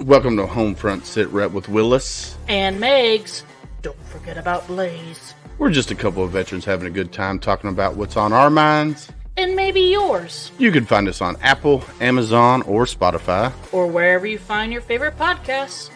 Welcome to HomeFront Sitrep with Willis. And Megs. Don't forget about Blaze. We're just a couple of veterans having a good time talking about what's on our minds. And maybe yours. You can find us on Apple, Amazon, or Spotify. Or wherever you find your favorite podcasts.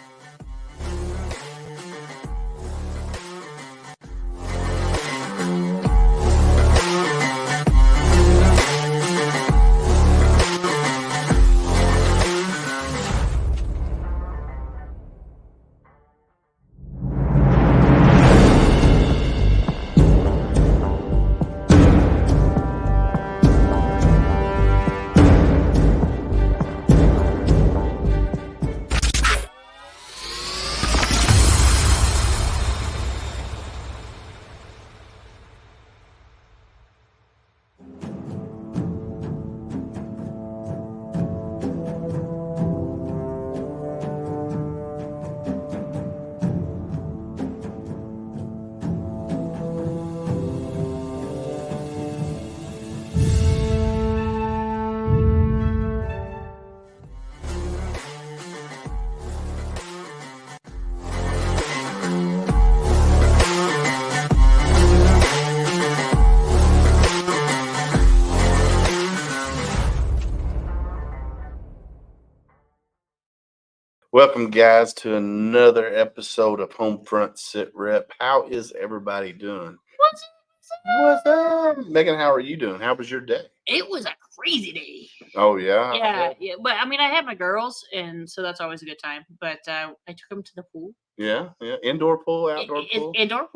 Welcome, guys, to another episode of HomeFront Sitrep. How is everybody doing? What's up? Megan, how are you doing? How was your day? It was a crazy day. Oh, yeah? Yeah. But I mean, I had my girls, and so that's always a good time. But I took them to the pool. Yeah. Indoor pool, outdoor pool? Indoor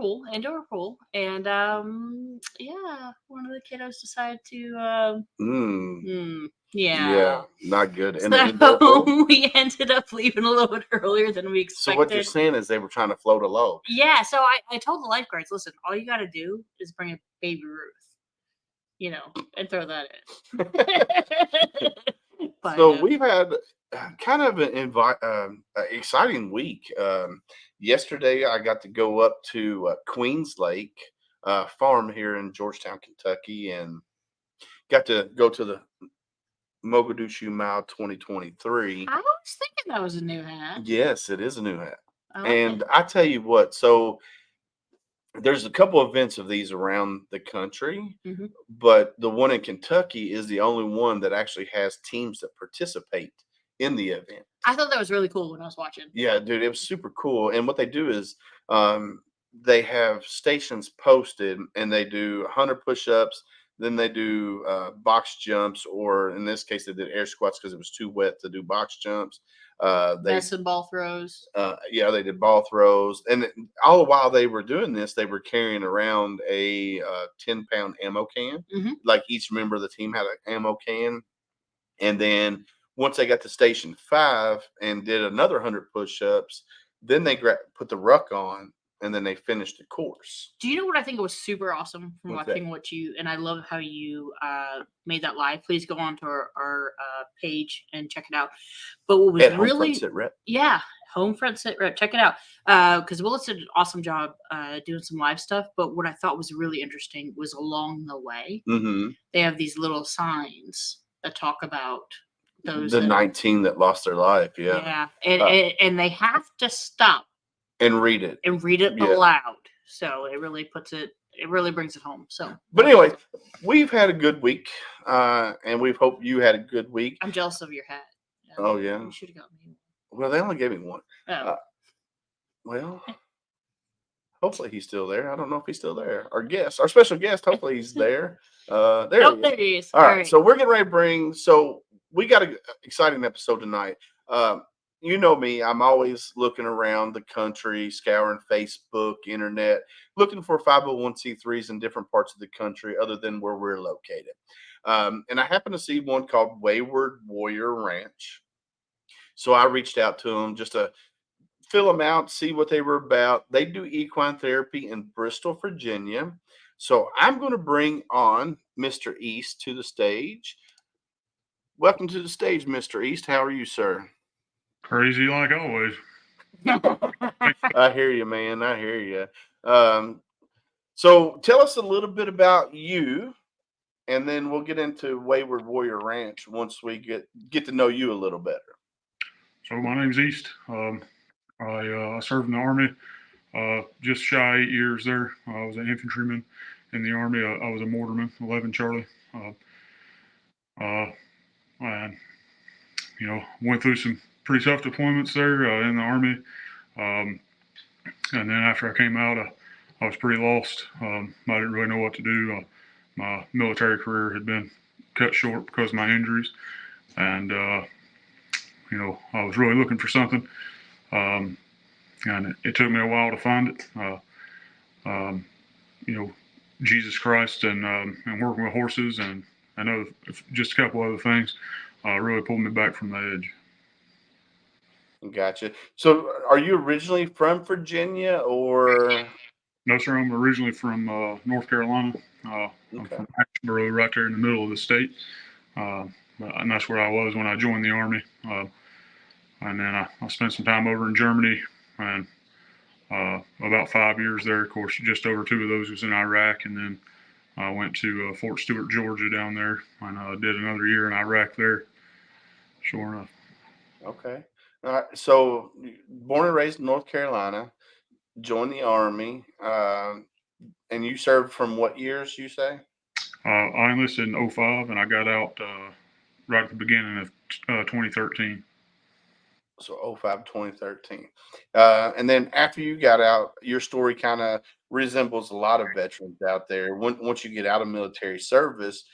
pool. And one of the kiddos decided to Yeah, not good. And so we ended up leaving a little bit earlier than we expected. So what you're saying is they were trying to float a load. Yeah, so I told the lifeguards, listen, all you got to do is bring a baby Ruth, and throw that in. But, so we've had kind of an exciting week. Yesterday, I got to go up to Queens Lake Farm here in Georgetown, Kentucky, and got to go to the Mogadishu Mile 2023. I was thinking that was a new hat. Yes, it is a new hat. And I tell you what, so there's a couple of events of these around the country, but the one in Kentucky is the only one that actually has teams that participate in the event. I thought that was really cool when I was watching. Yeah, dude, it was super cool. And what they do is they have stations posted, and they do 100 push-ups. Then they do box jumps, or in this case, they did air squats because it was too wet to do box jumps. Medicine ball throws. They did ball throws. And all the while they were doing this, they were carrying around a 10-pound ammo can. Like each member of the team had an ammo can. And then once they got to Station 5 and did another 100 push-ups, then they put the ruck on. And then they finished the course. Do you know what I think was super awesome from watching what you, and I love how you made that live. Please go on to our page and check it out. But what was really, HomeFront Sitrep. Yeah, HomeFront Sitrep. Check it out. Because Willis did an awesome job doing some live stuff. But what I thought was really interesting was along the way, they have these little signs that talk about those. 19 that lost their life. Yeah. Yeah. And they have to stop. And read it aloud. So it really brings it home. So, but anyway, we've had a good week, and we hope you had a good week. I'm jealous of your hat. Oh yeah, you should have got me one. Well, they only gave me one. Oh. Well, hopefully he's still there. I don't know if he's still there. Our special guest. Hopefully he's there. There he is. All right. So we're getting ready to bring. So we got an exciting episode tonight. You know me, I'm always looking around the country, scouring Facebook, internet, looking for 501c3s in different parts of the country other than where we're located. And I happened to see one called Wayward Warrior Ranch. So I reached out to them just to fill them out, see what they were about. They do equine therapy in Bristol, Virginia. So I'm going to bring on Mr. East to the stage. Welcome to the stage, Mr. East. How are you, sir? Crazy like always. I hear you, man. I hear you. So tell us a little bit about you, and then we'll get into Wayward Warrior Ranch once we get to know you a little better. So my name's East. I served in the Army just shy 8 years there. I was an infantryman in the Army. I was a mortarman, 11 Charlie. And, went through some pretty tough deployments there in the Army. And then after I came out, I was pretty lost. I didn't really know what to do. My military career had been cut short because of my injuries. And, I was really looking for something. And it took me a while to find it. Jesus Christ and working with horses and I know just a couple other things really pulled me back from the edge. Gotcha. So, are you originally from Virginia or? No, sir. I'm originally from North Carolina. I'm Okay. from Asheboro, right there in the middle of the state. And that's where I was when I joined the Army. And then I spent some time over in Germany and about 5 years there. Of course, just over 2 of those was in Iraq. And then I went to Fort Stewart, Georgia down there and did another year in Iraq there. Sure enough. Okay. All right. So, born and raised in North Carolina, joined the Army, and you served from what years, you say? I enlisted in 05 and I got out right at the beginning of 2013. So 05, 2013. And then after you got out, your story kind of resembles a lot of veterans out there. Once you get out of military service,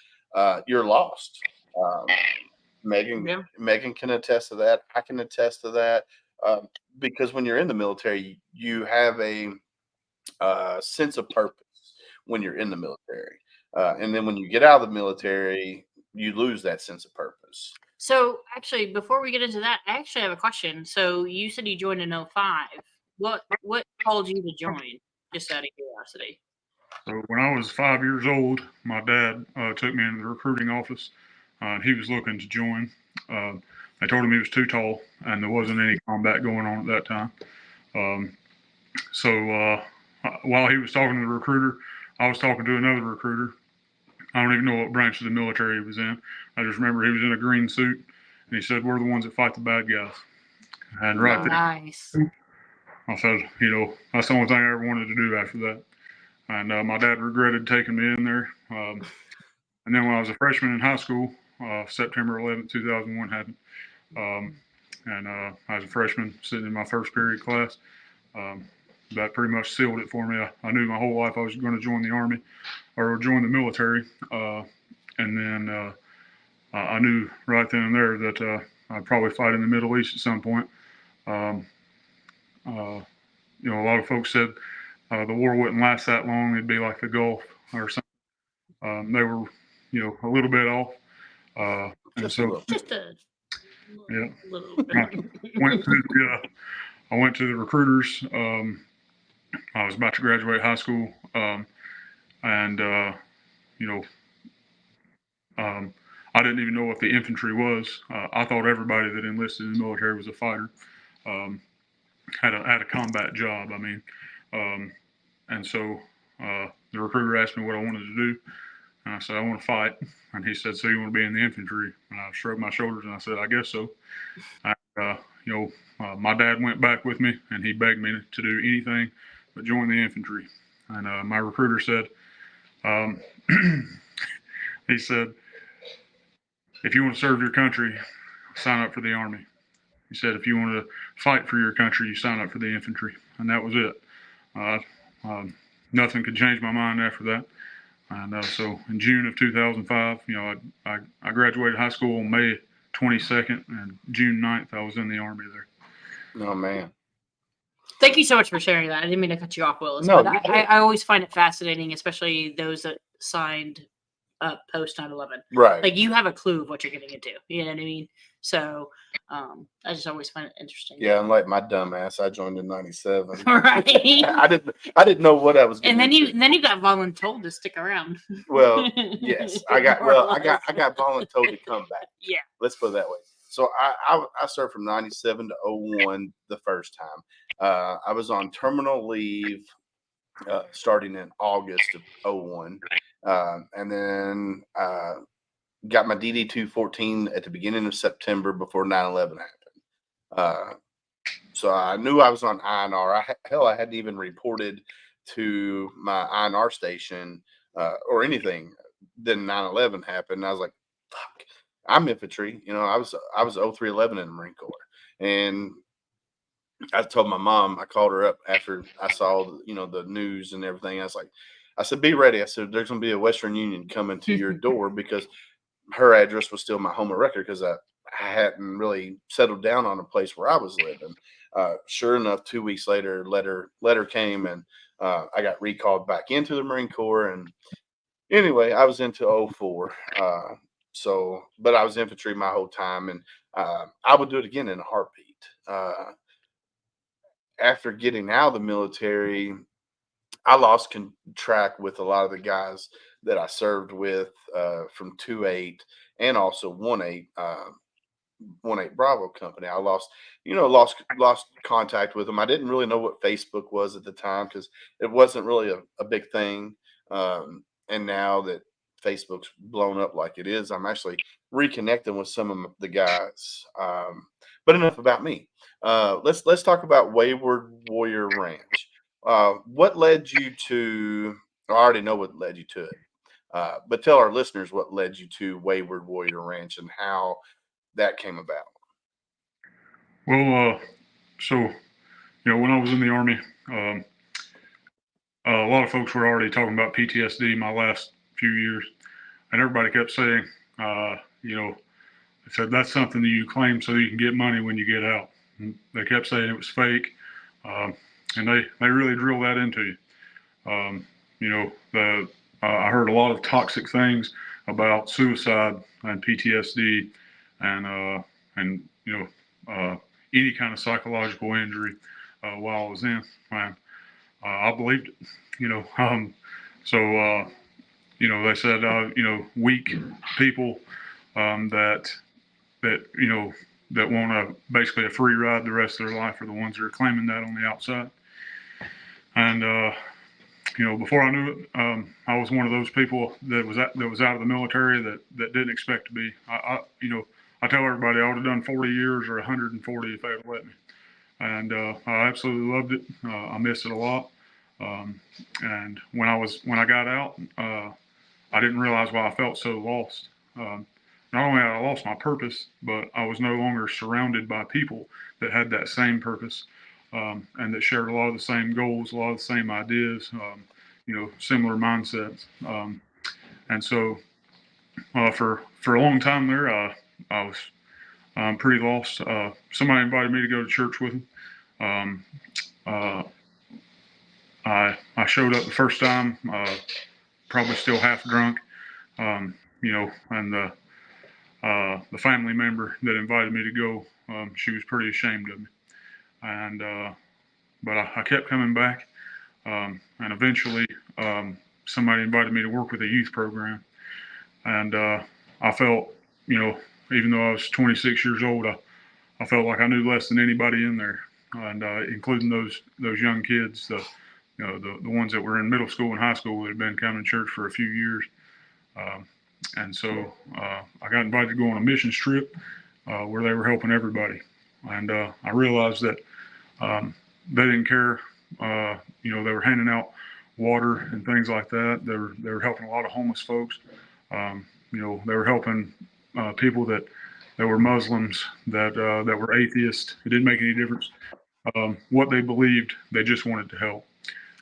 you're lost. Um, Yeah. Megan can attest to that. I can attest to that. Because when you're in the military, you have a sense of purpose when you're in the military. And then when you get out of the military, you lose that sense of purpose. So actually, before we get into that, I actually have a question. So you said you joined in 05. What called you to join? Just out of curiosity. So when I was 5 years old, my dad took me into the recruiting office. And he was looking to join. They told him he was too tall, and there wasn't any combat going on at that time. So while he was talking to the recruiter, I was talking to another recruiter. I don't even know what branch of the military he was in. I just remember he was in a green suit, and he said, "We're the ones that fight the bad guys." And right there, Nice. I said, that's the only thing I ever wanted to do after that. And my dad regretted taking me in there. And then when I was a freshman in high school, September 11th, 2001 happened. And I was a freshman sitting in my first period class. That pretty much sealed it for me. I knew my whole life I was going to join the Army or join the military. And then I knew right then and there that I'd probably fight in the Middle East at some point. A lot of folks said the war wouldn't last that long. It'd be like the Gulf or something. They were, a little bit off. And Just a so, little. Just a yeah, little I bit. went to the recruiters. I was about to graduate high school, and I didn't even know what the infantry was. I thought everybody that enlisted in the military was a fighter. Had a combat job. I mean, and so the recruiter asked me what I wanted to do, and I said I want to fight. And he said, "So you want to be in the infantry?" And I shrugged my shoulders and I said, "I guess so." My dad went back with me, and he begged me to do anything but join the infantry. And my recruiter said, he said, "If you want to serve your country, sign up for the Army." He said, "If you want to fight for your country, you sign up for the infantry." And that was it. Nothing could change my mind after that. And so in June of 2005, I graduated high school on May 22nd, and June 9th, I was in the Army there. Oh, man. Thank you so much for sharing that. I didn't mean to cut you off, Willis. No, but you I always find it fascinating, especially those that signed up post 9/11. Right. Like you have a clue of what you're getting into. You know what I mean? So I just always find it interesting. Yeah, unlike my dumb ass, I joined in '97. Right. I didn't know what I was getting And into. then you got voluntold to stick around. Well, yes, I got voluntold to come back. Yeah. Let's put it that way. So I served from '97 to '01 the first time. I was on terminal leave starting in August of '01, and then got my DD 214 at the beginning of September before 9/11 happened. So I knew I was on INR. I hadn't even reported to my INR station or anything. Then 9/11 happened. And I was like, "Fuck, I'm infantry." I was 0311 in the Marine Corps, and I told my mom. I called her up after I saw the news and everything. I said, "Be ready." I said, "There's going to be a Western Union coming to your door," because her address was still my home of record, because I hadn't really settled down on a place where I was living. Sure enough, 2 weeks later, letter came, and I got recalled back into the Marine Corps. And anyway, I was into '04. But I was infantry my whole time, and I would do it again in a heartbeat. After getting out of the military, I lost track with a lot of the guys that I served with from 2-8 and also 1-8. 1-8 Bravo company. I lost contact with them. I didn't really know what Facebook was at the time, because it wasn't really a big thing. And now that Facebook's blown up like it is, I'm actually reconnecting with some of the guys. But enough about me. Let's talk about Wayward Warrior Ranch. What led you to? I already know what led you to it, but tell our listeners what led you to Wayward Warrior Ranch and how that came about. Well, so when I was in the Army, a lot of folks were already talking about PTSD my last few years, and everybody kept saying, they said that's something that you claim so you can get money when you get out. And they kept saying it was fake, and they really drill that into you. I heard a lot of toxic things about suicide and PTSD, and any kind of psychological injury while I was in. And I believed it. So they said weak people that that want basically a free ride the rest of their life are the ones that are claiming that on the outside. And before I knew it, I was one of those people that was out of the military that didn't expect to be. I tell everybody I would have done 40 years or 140 if they had let me. And I absolutely loved it. I missed it a lot. And when I got out, I didn't realize why I felt so lost. Not only had I lost my purpose, but I was no longer surrounded by people that had that same purpose, and that shared a lot of the same goals, a lot of the same ideas, similar mindsets. And so for a long time there, I was pretty lost. Somebody invited me to go to church with them. I showed up the first time, probably still half drunk, and the family member that invited me to go, she was pretty ashamed of me, and but I kept coming back, and eventually somebody invited me to work with a youth program, and I felt, even though I was 26 years old, I felt like I knew less than anybody in there, and including those young kids, the ones that were in middle school and high school that had been coming to church for a few years. And so I got invited to go on a missions trip where they were helping everybody. And I realized that they didn't care. They were handing out water and things like that. They were helping a lot of homeless folks. They were helping people that were Muslims, that were atheists. It didn't make any difference what they believed. They just wanted to help.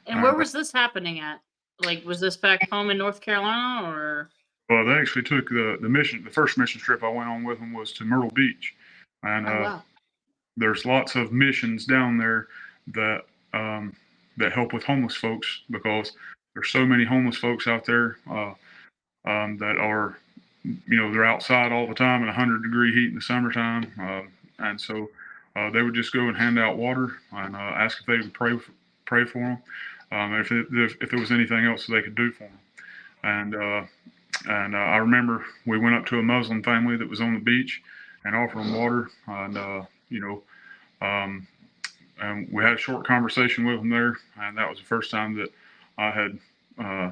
And where was this happening at? Like, was this back home in North Carolina, or? Well, they actually took the mission. The first mission trip I went on with them was to Myrtle Beach, and wow. There's lots of missions down there that that help with homeless folks, because there's so many homeless folks out there that are, they're outside all the time in 100-degree heat in the summertime, and so they would just go and hand out water and ask if they would pray for them, if there was anything else they could do for them, and I remember we went up to a Muslim family that was on the beach and offered them water, and and we had a short conversation with them there, and that was the first time that I had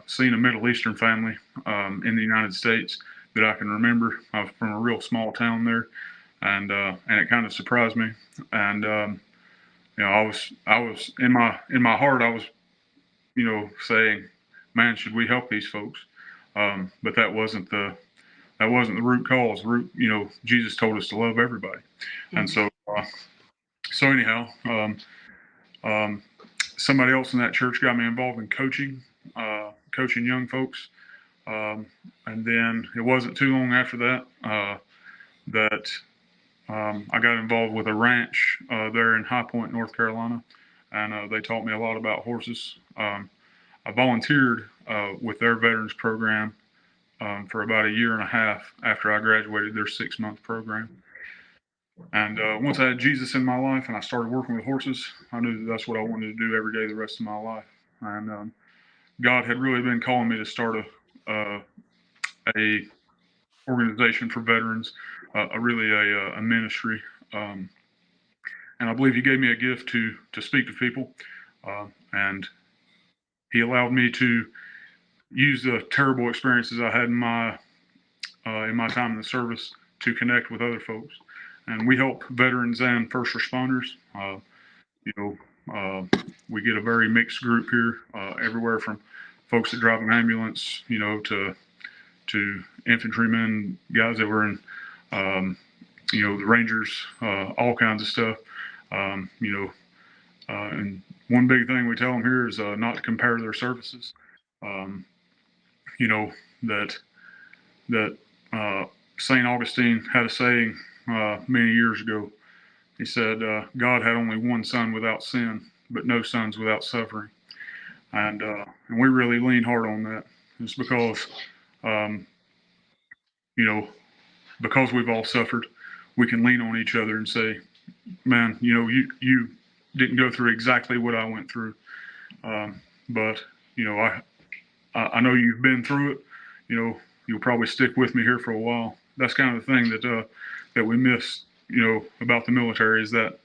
seen a Middle Eastern family in the United States that I can remember. I was from a real small town there, and it kind of surprised me. And I was in my heart, I was saying, man, should we help these folks? But that wasn't the root cause. Jesus told us to love everybody, and so anyhow, somebody else in that church got me involved in coaching young folks. And then it wasn't too long after that that I got involved with a ranch there in High Point, North Carolina, and they taught me a lot about horses. I volunteered with their veterans program for about a year and a half after I graduated their 6-month program. And once I had Jesus in my life and I started working with horses, I knew that that's what I wanted to do every day the rest of my life. And God had really been calling me to start a organization for veterans, a ministry. And I believe He gave me a gift to speak to people, and He allowed me to use the terrible experiences I had in my time in the service to connect with other folks. And we help veterans and first responders. We get a very mixed group here, everywhere from folks that drive an ambulance, to infantrymen, guys that were in, the Rangers, all kinds of stuff. And one big thing we tell them here is not to compare their services. That St. Augustine had a saying many years ago. He said, God had only one son without sin, but no sons without suffering. And we really lean hard on that. It's because, because we've all suffered, we can lean on each other and say, man, you didn't go through exactly what I went through. But, I know you've been through it. You'll probably stick with me here for a while. That's kind of the thing that we miss, about the military is that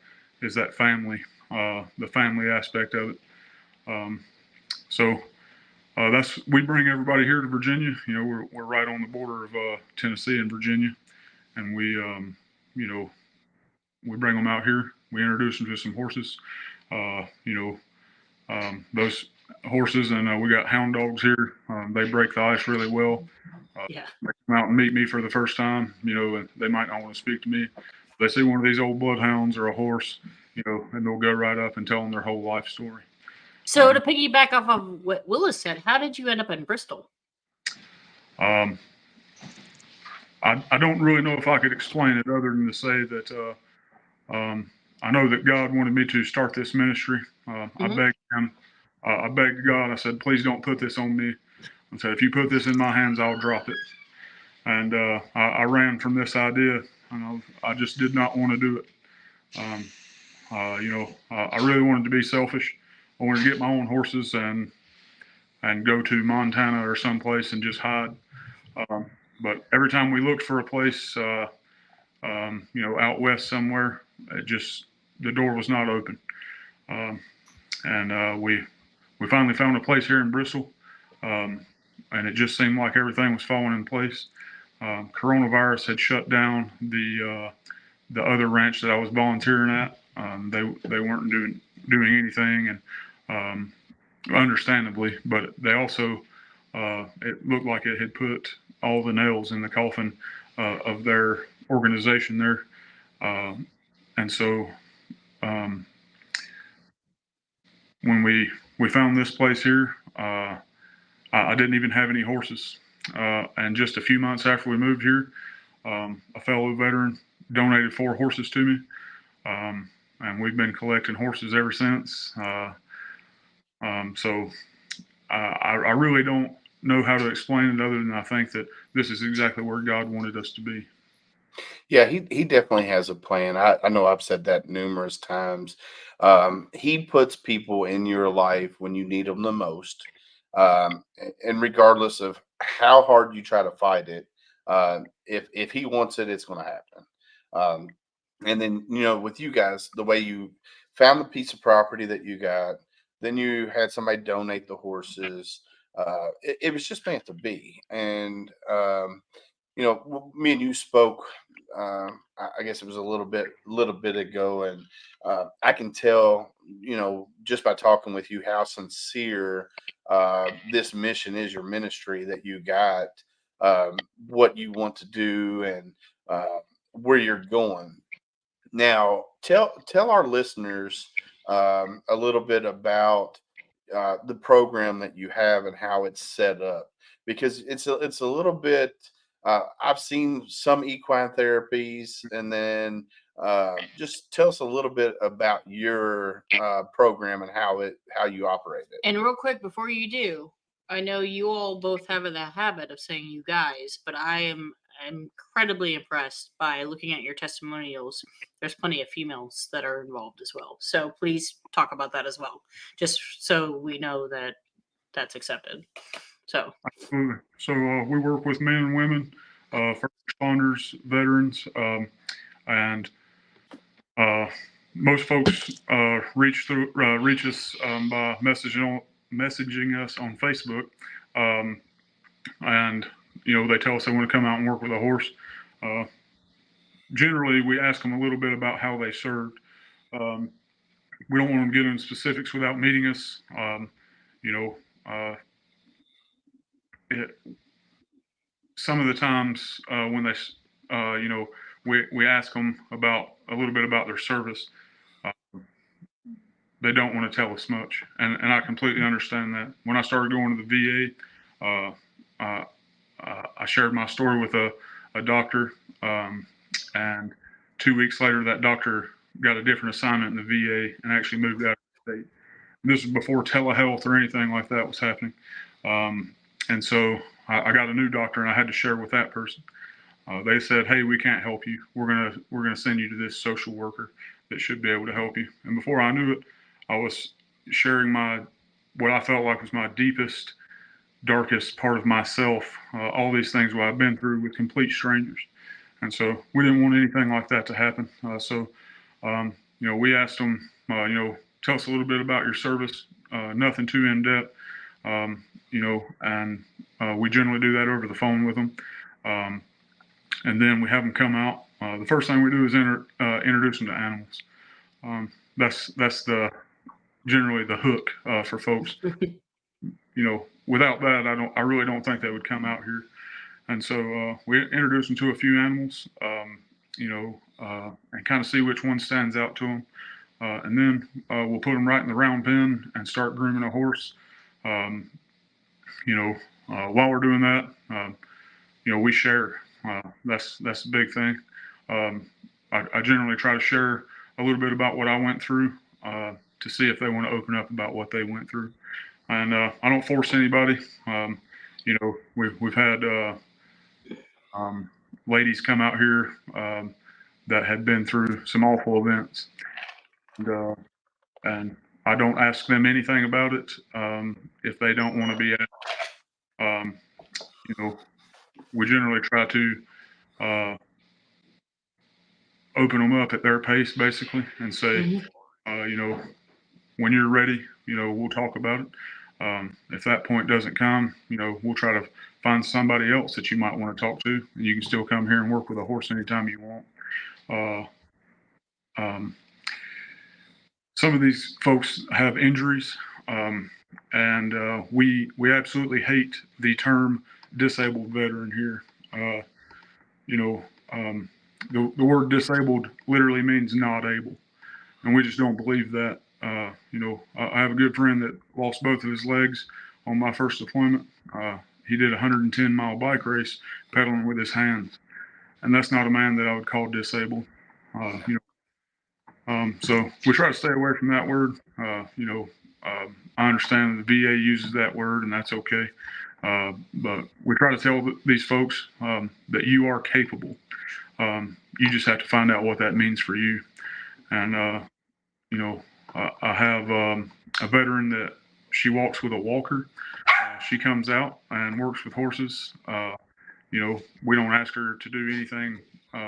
family, the family aspect of it. We bring everybody here to Virginia. We're right on the border of Tennessee and Virginia, and we bring them out here. We introduce them to some horses. Those horses, and we got hound dogs here. They break the ice really well. Yeah. They come out and meet me for the first time, and they might not want to speak to me. They see one of these old bloodhounds or a horse, and they'll go right up and tell them their whole life story. So to piggyback off of what Willis said, how did you end up in Bristol? I don't really know if I could explain it other than to say that I know that God wanted me to start this ministry. I begged Him. I begged God. I said, please don't put this on me. I said, if you put this in my hands, I'll drop it. And I ran from this idea. I just did not want to do it. I really wanted to be selfish. I wanted to get my own horses and go to Montana or someplace and just hide. But every time we looked for a place, out west somewhere, the door was not open. And we finally found a place here in Bristol, and it just seemed like everything was falling in place. Coronavirus had shut down the other ranch that I was volunteering at. They weren't doing anything, and understandably, but they also it looked like it had put all the nails in the coffin of their organization there, and so when we found this place here, I didn't even have any horses, and just a few months after we moved here, a fellow veteran donated 4 horses to me, and we've been collecting horses ever since. So I really don't know how to explain it other than I think that this is exactly where God wanted us to be. Yeah, he definitely has a plan. I know I've said that numerous times. He puts people in your life when you need them the most. And regardless of how hard you try to fight it, if he wants it, it's going to happen. And then, with you guys, the way you found the piece of property that you got, then you had somebody donate the horses. It was just meant to be. And Me and you spoke. I guess it was a little bit ago, and I can tell, just by talking with you, how sincere this mission is, your ministry that you got, what you want to do, and uh, where you're going. Now, tell our listeners a little bit about the program that you have and how it's set up, because it's a little bit. I've seen some equine therapies, and then just tell us a little bit about your program and how you operate it. And real quick before you do, I know you all both have the habit of saying you guys, but I am incredibly impressed by looking at your testimonials. There's plenty of females that are involved as well. So please talk about that as well, just so we know that that's accepted. So, Absolutely. So we work with men and women, first responders, veterans, and uh, most folks reach us by messaging us on Facebook, um, and they tell us they want to come out and work with a horse. Uh, Generally, we ask them a little bit about how they served. Um, we don't want them to get into specifics without meeting us. You know, uh, it, some of the times when we ask them about a little bit about their service, uh, they don't want to tell us much, and I completely understand that. When I started going to the VA, I shared my story with a doctor, and 2 weeks later, that doctor got a different assignment in the VA and actually moved out of the state. This is before telehealth or anything like that was happening. And so I got a new doctor, and I had to share with that person. They said, "Hey, we can't help you. We're gonna send you to this social worker that should be able to help you." And before I knew it, I was sharing what I felt like was my deepest, darkest part of myself. All these things what I've been through with complete strangers, and so we didn't want anything like that to happen. We asked them, tell us a little bit about your service. Nothing too in depth. And we generally do that over the phone with them. And then we have them come out. The first thing we do is introduce them to animals. That's generally the hook for folks. Without that, I really don't think they would come out here. And so we introduce them to a few animals, and kind of see which one stands out to them. And then we'll put them right in the round pen and start grooming a horse. While we're doing that, we share. That's the big thing. I generally try to share a little bit about what I went through to see if they want to open up about what they went through. And I don't force anybody. We've had ladies come out here that had been through some awful events, and I don't ask them anything about it if they don't want to be at. Um, we generally try to open them up at their pace, basically, and say, when you're ready, we'll talk about it. If that point doesn't come, we'll try to find somebody else that you might want to talk to, and you can still come here and work with a horse anytime you want. Some of these folks have injuries, and we absolutely hate the term disabled veteran here. The word disabled literally means not able, and we just don't believe that. I have a good friend that lost both of his legs on my first deployment. He did a 110-mile bike race pedaling with his hands, and that's not a man that I would call disabled. So we try to stay away from that word. I understand that the VA uses that word, and that's okay. But we try to tell these folks that you are capable. You just have to find out what that means for you. And I have a veteran that she walks with a walker. She comes out and works with horses. We don't ask her to do anything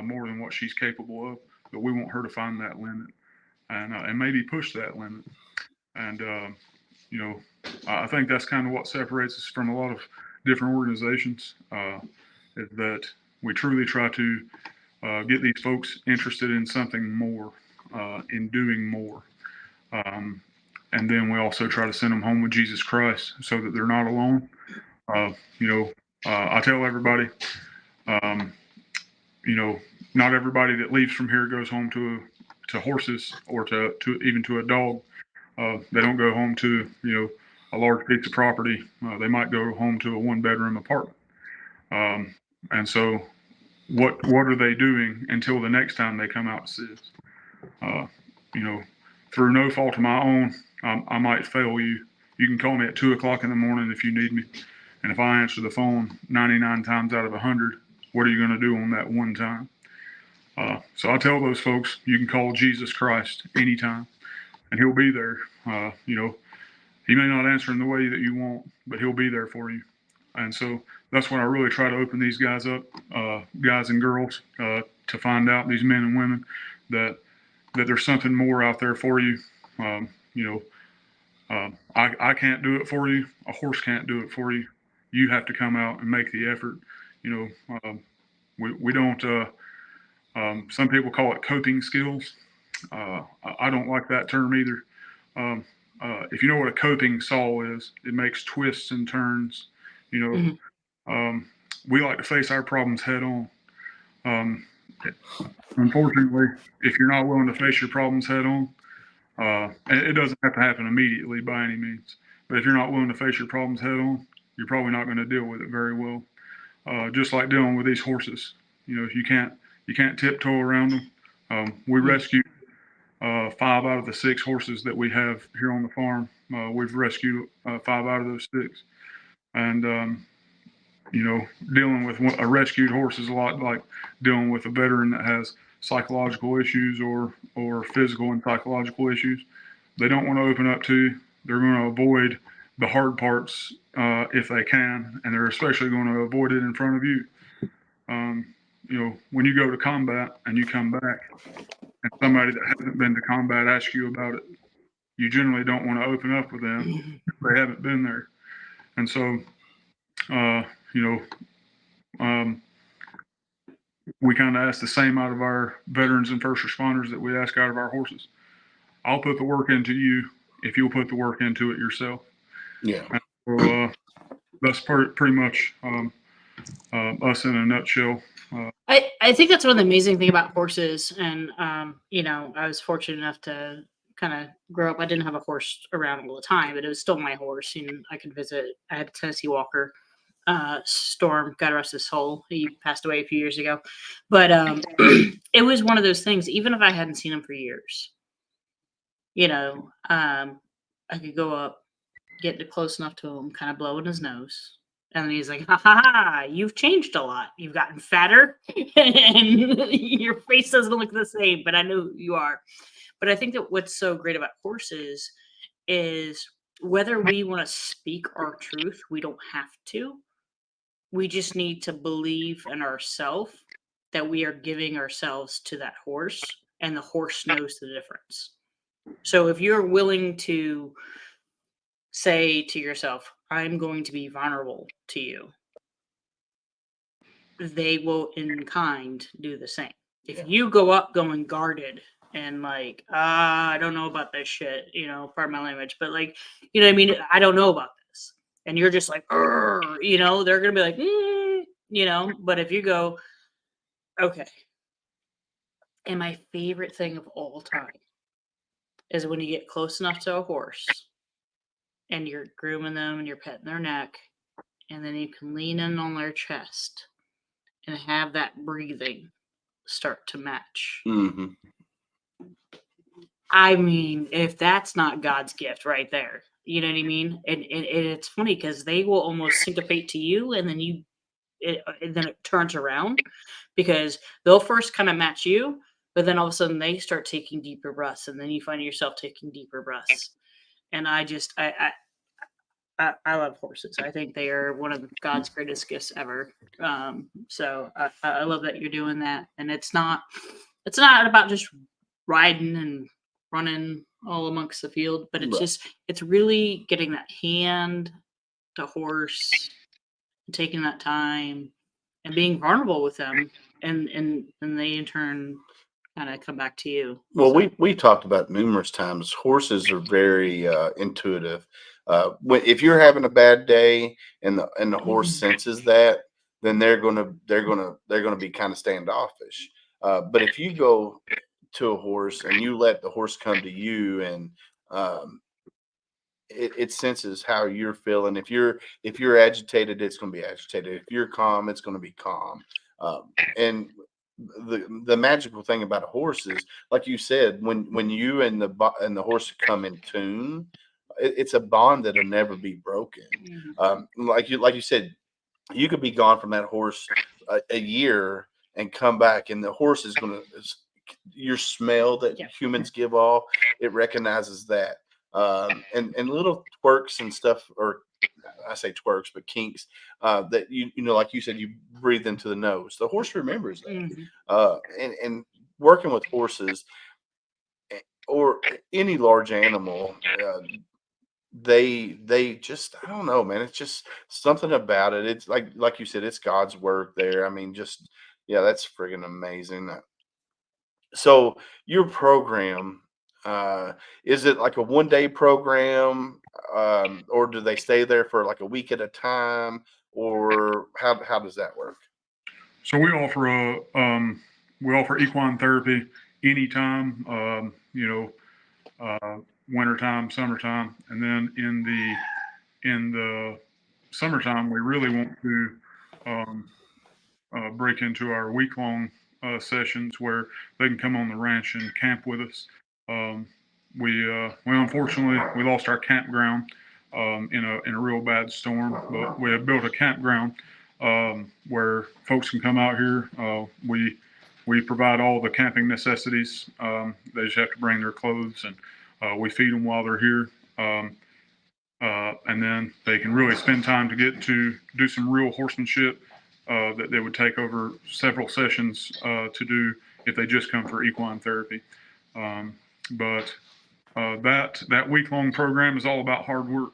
more than what she's capable of, but we want her to find that limit and maybe push that limit. And I think that's kind of what separates us from a lot of different organizations. Is that we truly try to get these folks interested in something more, in doing more. And then we also try to send them home with Jesus Christ so that they're not alone. I tell everybody, not everybody that leaves from here goes home to horses or to even to a dog. They don't go home to, a large piece of property. They might go home to a 1-bedroom apartment. And so what are they doing until the next time they come out to see us? Through no fault of my own, I might fail you. You can call me at 2:00 in the morning if you need me. And if I answer the phone 99 times out of 100, what are you going to do on that one time? So I tell those folks, you can call Jesus Christ anytime, and he'll be there. He may not answer in the way that you want, but he'll be there for you. And so that's when I really try to open these guys up, guys and girls, to find out, these men and women, that there's something more out there for you. I can't do it for you. A horse can't do it for you. You have to come out and make the effort. We don't, some people call it coping skills. I don't like that term either. If you know what a coping saw is, it makes twists and turns. We like to face our problems head on. Unfortunately, if you're not willing to face your problems head on, and it doesn't have to happen immediately by any means, but if you're not willing to face your problems head on, you're probably not going to deal with it very well. Just like dealing with these horses, you can't tiptoe around them. We rescued 5 out of the 6 horses that we have here on the farm. We've rescued 5 out of those 6, and dealing with a rescued horse is a lot like dealing with a veteran that has psychological issues or physical and psychological issues. They don't want to open up to you. They're going to avoid the hard parts if they can, and they're especially going to avoid it in front of you. When you go to combat and you come back and somebody that hasn't been to combat asks you about it, you generally don't want to open up with them if they haven't been there. And so, we kind of ask the same out of our veterans and first responders that we ask out of our horses. I'll put the work into you if you'll put the work into it yourself. Yeah. So, that's pretty much us in a nutshell. I think that's one of the amazing thing about horses. And, I was fortunate enough to kind of grow up. I didn't have a horse around all the time, but it was still my horse. And I could visit. I had a Tennessee Walker. Storm, God rest his soul. He passed away a few years ago. But it was one of those things, even if I hadn't seen him for years, I could go up, get close enough to him, kind of blow in his nose. And then he's like, ha ha ha, you've changed a lot. You've gotten fatter and your face doesn't look the same, but I know you are. But I think that what's so great about horses is whether we want to speak our truth, we don't have to. We just need to believe in ourselves that we are giving ourselves to that horse, and the horse knows the difference. So if you're willing to say to yourself, I'm going to be vulnerable to you, they will in kind do the same. If you go up going guarded and like, I don't know about this shit, pardon my language, but like, what I mean? I don't know about this. And you're just like, they're going to be like, but if you go, okay. And my favorite thing of all time is when you get close enough to a horse and you're grooming them and you're petting their neck, and then you can lean in on their chest and have that breathing start to match. Mm-hmm. I mean, if that's not God's gift right there, you know what I mean? And it's funny because they will almost syncopate to you, and then then it turns around, because they'll first kind of match you, but then all of a sudden they start taking deeper breaths, and then you find yourself taking deeper breaths. And I love horses. I think they are one of God's greatest gifts ever. So I love that you're doing that. And it's not about just riding and running all amongst the field, but it's it's really getting that hand to horse, taking that time, and being vulnerable with them, and they in turn kind of come back to you. Well, So, we talked about numerous times. Horses are very intuitive. If you're having a bad day and the horse senses that, then they're gonna be kind of standoffish. But if you go to a horse and you let the horse come to you, and um, it senses how you're feeling. If you're agitated, it's going to be agitated. If you're calm, it's going to be calm. And the magical thing about a horse is, like you said, when you and the horse come in tune, it's a bond that'll never be broken. Like you said, you could be gone from that horse a year and come back, and the horse is going to, your smell that Yeah. humans give off, it recognizes that. And little twerks and stuff, or I say twerks, but kinks, that like you said, you breathe into the nose. The horse remembers that. And working with horses, or any large animal, they just, I don't know, man. It's just something about it. It's like you said, it's God's work there. I mean, just, yeah, that's friggin' amazing. So your program, uh, is it like a 1 day program, or do they stay there for like a week at a time, or how does that work? So we offer equine therapy anytime, wintertime, summertime, and then in the summertime we really want to um, break into our week long sessions where they can come on the ranch and camp with us. Um, we unfortunately we lost our campground in a real bad storm, but we have built a campground where folks can come out here. We provide all the camping necessities. They just have to bring their clothes, and we feed them while they're here. And then they can really spend time to get to do some real horsemanship that they would take over several sessions to do if they just come for equine therapy. But that week long program is all about hard work.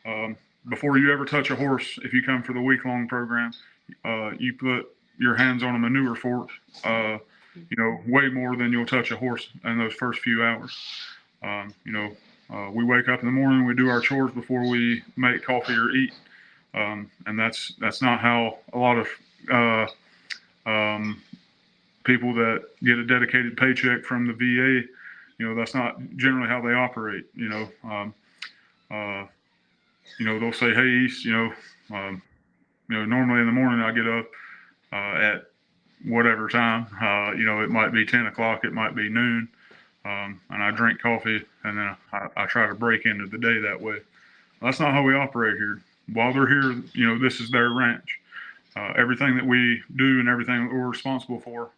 Um, Before you ever touch a horse, if you come for the week long program, you put your hands on a manure fork, way more than you'll touch a horse in those first few hours. We wake up in the morning, we do our chores before we make coffee or eat, and that's not how a lot of um, people that get a dedicated paycheck from the VA. That's not generally how they operate. Uh, they'll say, "Hey, East, normally in the morning I get up at whatever time. It might be 10 o'clock, it might be noon, and I drink coffee, and then I try to break into the day that way. That's not how we operate here. While they're here, this is their ranch. Everything that we do and everything that we're responsible for,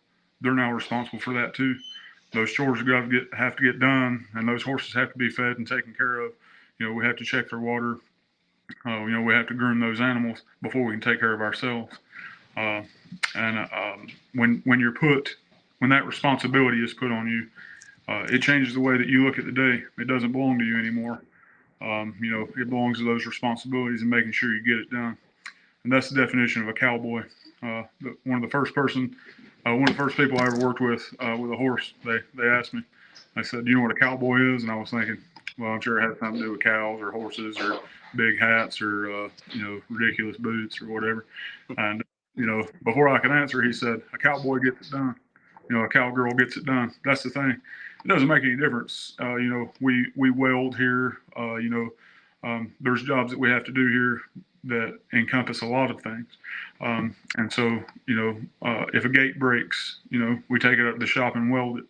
they're now responsible for that too. Those chores have to get done, and those horses have to be fed and taken care of. We have to check their water. We have to groom those animals before we can take care of ourselves. Uh, and when that responsibility is put on you, it changes the way that you look at the day. It doesn't belong to you anymore. It belongs to those responsibilities and making sure you get it done. And that's the definition of a cowboy. One of the first people I ever worked with a horse, they asked me, I said, "Do you know what a cowboy is?" And I was thinking, well, I'm sure it had something to do with cows or horses or big hats or, ridiculous boots or whatever. And, before I could answer, he said, "A cowboy gets it done. A cowgirl gets it done." That's the thing. It doesn't make any difference. We weld here. There's jobs that we have to do here that encompass a lot of things. And so, if a gate breaks, we take it up to the shop and weld it.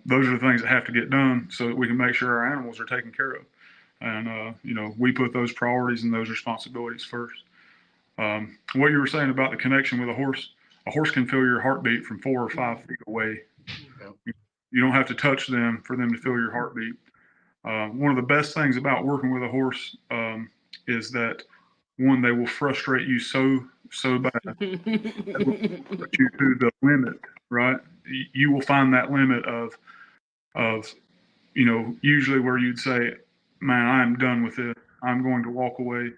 Those are the things that have to get done so that we can make sure our animals are taken care of. And, we put those priorities and those responsibilities first. What you were saying about the connection with a horse can feel your heartbeat from 4 or 5 feet away. You don't have to touch them for them to feel your heartbeat. One of the best things about working with a horse is that, one, they will frustrate you so bad. They will put you to the limit, right? You will find that limit of usually where you'd say, "Man, I'm done with it. I'm going to walk away."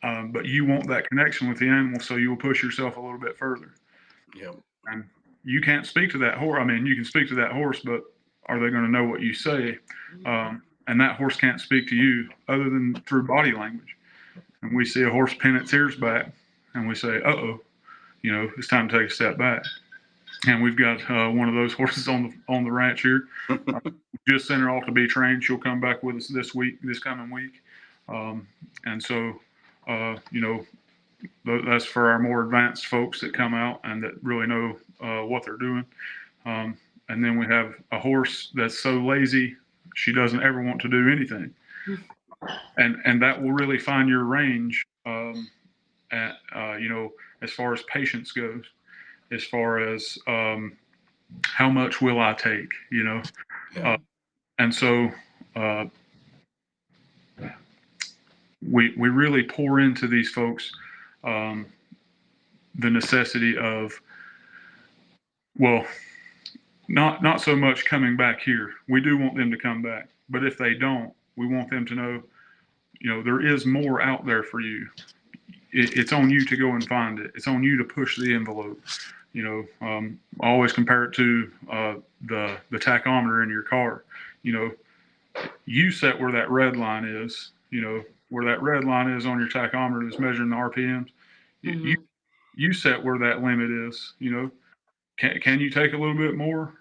but you want that connection with the animal, so you will push yourself a little bit further. Yeah. And you can't speak to that horse. I mean, you can speak to that horse, but are they going to know what you say? And that horse can't speak to you other than through body language. And we see a horse pin its ears back, and we say, "Uh-oh, it's time to take a step back." And we've got one of those horses on the ranch here. Just sent her off to be trained. She'll come back with us this coming week. And so, that's for our more advanced folks that come out and that really know what they're doing. And then we have a horse that's so lazy she doesn't ever want to do anything, and that will really find your range at as far as patience goes, as far as how much will I take, Yeah. And so we really pour into these folks the necessity of, well, not so much coming back here. We do want them to come back, but if they don't, we want them to know, there is more out there for you. It's on you to go and find it. It's on you to push the envelope. I always compare it to the tachometer in your car. You set where that red line is. Where that red line is on your tachometer that's measuring the RPMs. You set where that limit is. Can you take a little bit more?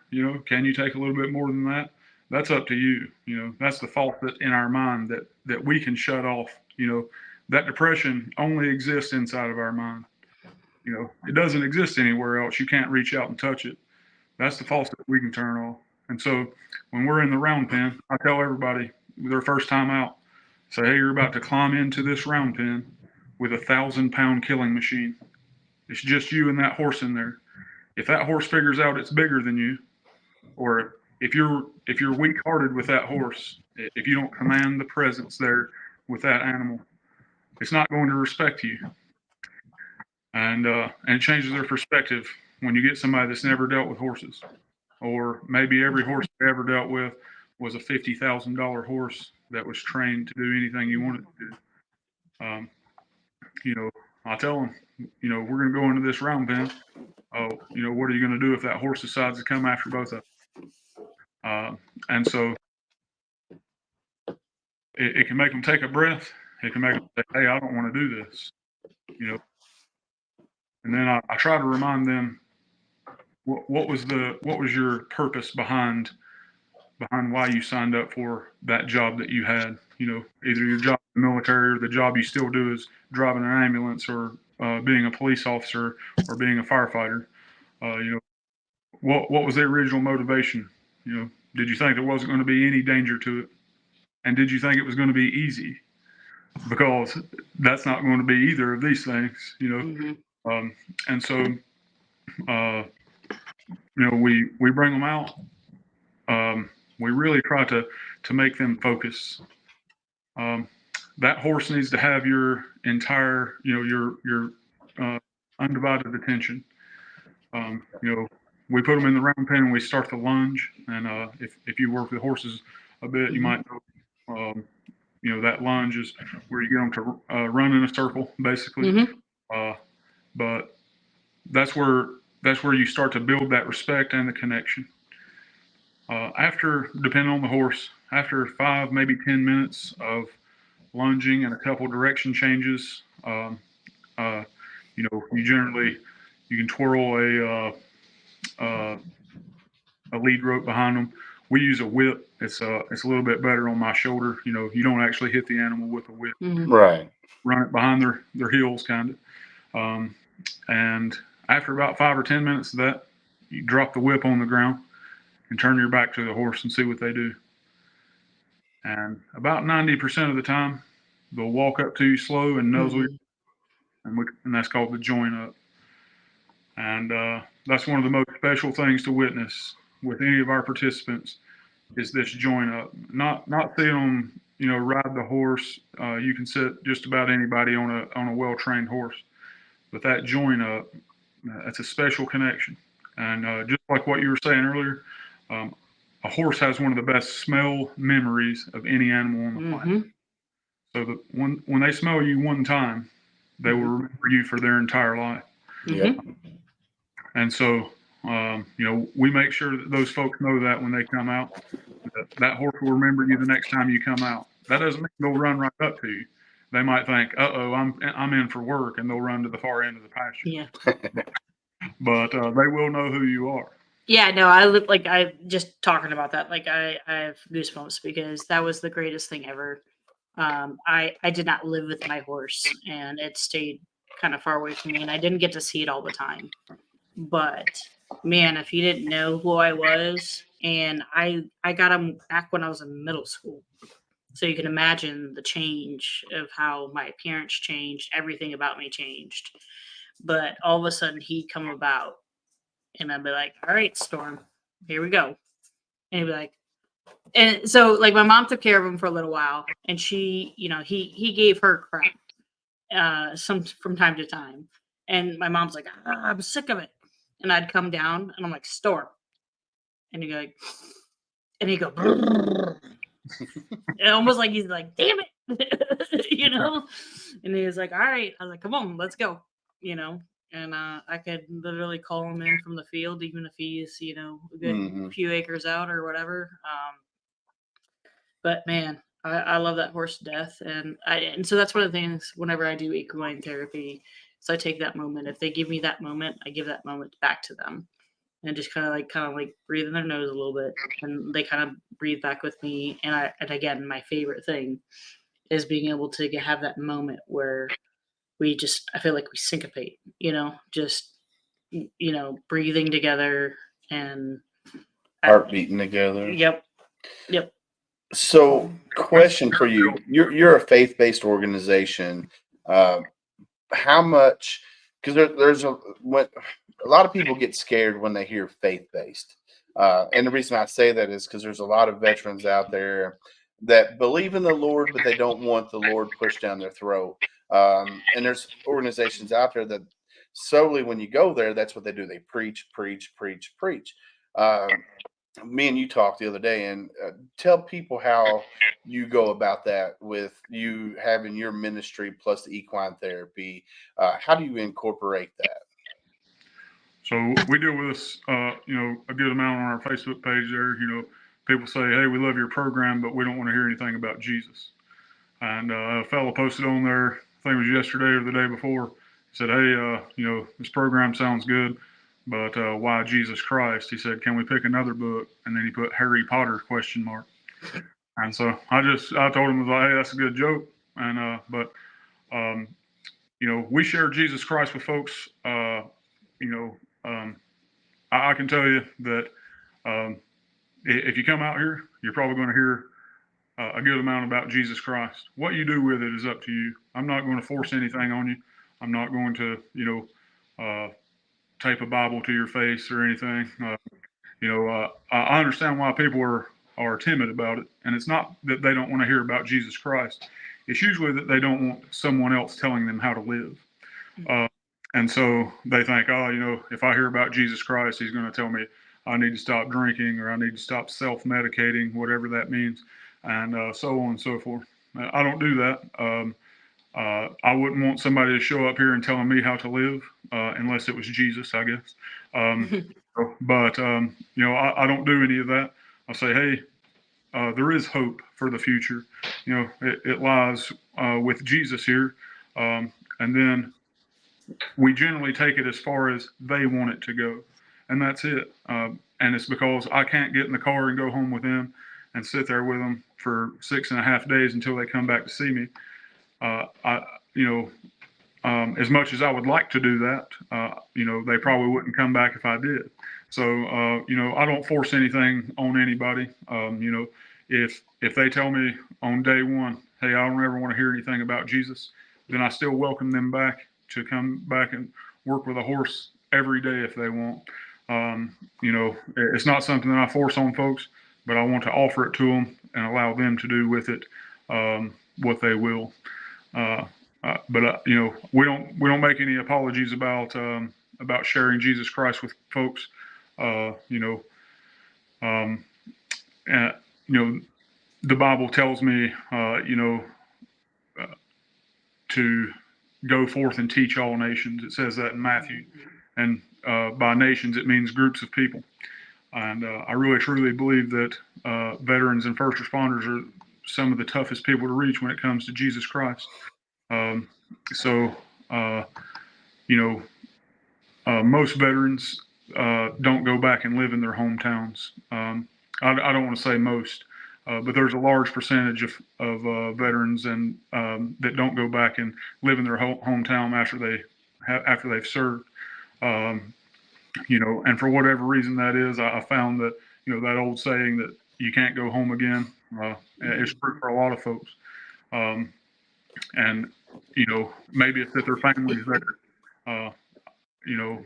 Can you take a little bit more than that? That's up to you. That's the faucet in our mind that we can shut off. That depression only exists inside of our mind. It doesn't exist anywhere else. You can't reach out and touch it. That's the faucet we can turn off. And so when we're in the round pen, I tell everybody their first time out, say, hey, you're about to climb into this round pen with 1,000-pound killing machine. It's just you and that horse in there. If that horse figures out it's bigger than you, or if you're weak-hearted with that horse, if you don't command the presence there with that animal, it's not going to respect you. And it changes their perspective when you get somebody that's never dealt with horses, or maybe every horse they ever dealt with was a $50,000 horse that was trained to do anything you wanted to do. I tell them, we're going to go into this round pen. What are you going to do if that horse decides to come after both of them? And so it can make them take a breath. It can make them say, hey, I don't want to do this. And then I try to remind them what was your purpose behind why you signed up for that job that you had. Either your job in the military or the job you still do is driving an ambulance or being a police officer or being a firefighter. What was the original motivation? Did you think there wasn't going to be any danger to it? And did you think it was going to be easy? Because that's not going to be either of these things, and so, we bring them out. We really try to make them focus. That horse needs to have your entire, your undivided attention. We put them in the round pen and we start the lunge. And if you work with horses a bit, you might know, that lunge is where you get them to run in a circle, basically. But that's where you start to build that respect and the connection. After, depending on the horse, after 5, maybe 10 minutes of lunging and a couple direction changes, you can twirl a lead rope behind them. We use a whip. It's a little bit better on my shoulder. You don't actually hit the animal with a whip. Right. Run it behind their heels, kind of. And after about 5 or 10 minutes of that, you drop the whip on the ground and turn your back to the horse and see what they do. And about 90% of the time, they'll walk up to you slow and nuzzle you, and that's called the join up. And that's one of the most special things to witness with any of our participants is this join up. Not seeing them, ride the horse. You can sit just about anybody on a well-trained horse, but that join up, that's a special connection. And just like what you were saying earlier, a horse has one of the best smell memories of any animal on the planet. So that when they smell you one time, they will remember you for their entire life. Yep. And so, we make sure that those folks know that when they come out, that horse will remember you the next time you come out. That doesn't mean they'll run right up to you. They might think, "Uh-oh, I'm in for work," and they'll run to the far end of the pasture. Yeah. But they will know who you are. Yeah, no, I look like I just talking about that. Like I have goosebumps because that was the greatest thing ever. I did not live with my horse, and it stayed kind of far away from me, and I didn't get to see it all the time. But man, if you didn't know who I was, and I got him back when I was in middle school, so you can imagine the change of how my appearance changed, everything about me changed. But all of a sudden, he'd come about, and I'd be like, "All right, Storm, here we go," and he'd be like. And so, like, my mom took care of him for a little while, and she, he gave her crap, some from time to time. And my mom's like, I'm sick of it. And I'd come down, and I'm like, Storm, and he'd go, like, and he'd go, and almost like he's like, damn it, And he was like, all right. I was like, come on, let's go, And I could literally call him in from the field, even if he's, a good few acres out or whatever. But man, I love that horse to death, and so that's one of the things. Whenever I do equine therapy, so I take that moment. If they give me that moment, I give that moment back to them, and just kind of like breathe in their nose a little bit, and they kind of breathe back with me. And again, my favorite thing is being able to have that moment where I feel like we syncopate, just breathing together and Heart beating together. Yep. So, question for you: you're a faith-based organization. How much? Because there's a lot of people get scared when they hear faith-based, and the reason I say that is because there's a lot of veterans out there that believe in the Lord, but they don't want the Lord pushed down their throat. And there's organizations out there that solely, when you go there, that's what they do. They preach, preach, preach, preach. Me and you talked the other day, and tell people how you go about that with you having your ministry plus the equine therapy. How do you incorporate that? So we deal with this, a good amount on our Facebook page there. People say, hey, we love your program, but we don't want to hear anything about Jesus. And a fellow posted on there, I think it was yesterday or the day before, said, hey, this program sounds good, but why Jesus Christ? He said, can we pick another book? And then he put Harry Potter ? And so I told him, hey, that's a good joke. And, we share Jesus Christ with folks. I can tell you that if you come out here, you're probably going to hear a good amount about Jesus Christ. What you do with it is up to you. I'm not going to force anything on you. I'm not going to, tape a Bible to your face or anything. I understand why people are timid about it, and it's not that they don't want to hear about Jesus Christ. It's usually that they don't want someone else telling them how to live. And so they think, if I hear about Jesus Christ, he's going to tell me I need to stop drinking or I need to stop self-medicating, whatever that means, and so on and so forth. I don't do that. I wouldn't want somebody to show up here and telling me how to live unless it was Jesus, I guess. But I don't do any of that. I say, hey, there is hope for the future. It lies with Jesus here. And then we generally take it as far as they want it to go. And that's it. And it's because I can't get in the car and go home with them and sit there with them for 6.5 days until they come back to see me. As much as I would like to do that, they probably wouldn't come back if I did. So, I don't force anything on anybody. If they tell me on day one, hey, I don't ever want to hear anything about Jesus, then I still welcome them back to come back and work with a horse every day if they want. It's not something that I force on folks, but I want to offer it to them and allow them to do with it what they will. But we don't make any apologies about sharing Jesus Christ with folks. The Bible tells me, to go forth and teach all nations. It says that in Matthew. And by nations, it means groups of people. And I really, truly believe that veterans and first responders are some of the toughest people to reach when it comes to Jesus Christ. So, most veterans don't go back and live in their hometowns. I don't want to say most, but there's a large percentage of veterans and that don't go back and live in their hometown after they've served. And for whatever reason that is, I found that that old saying that you can't go home again is true for a lot of folks. And maybe it's that their family's there.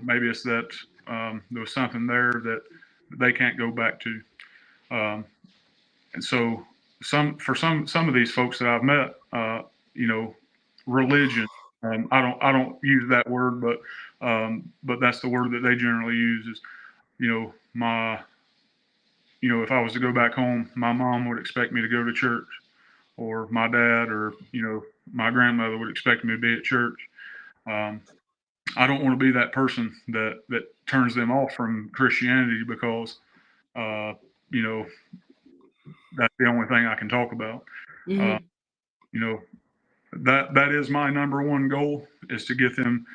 Maybe it's that there was something there that they can't go back to. And so for some of these folks that I've met, religion, I don't use that word, but that's the word that they generally use is, if I was to go back home, my mom would expect me to go to church, or my dad or, my grandmother would expect me to be at church. I don't want to be that person that turns them off from Christianity because, that's the only thing I can talk about. Mm-hmm. That is my number one goal, is to get them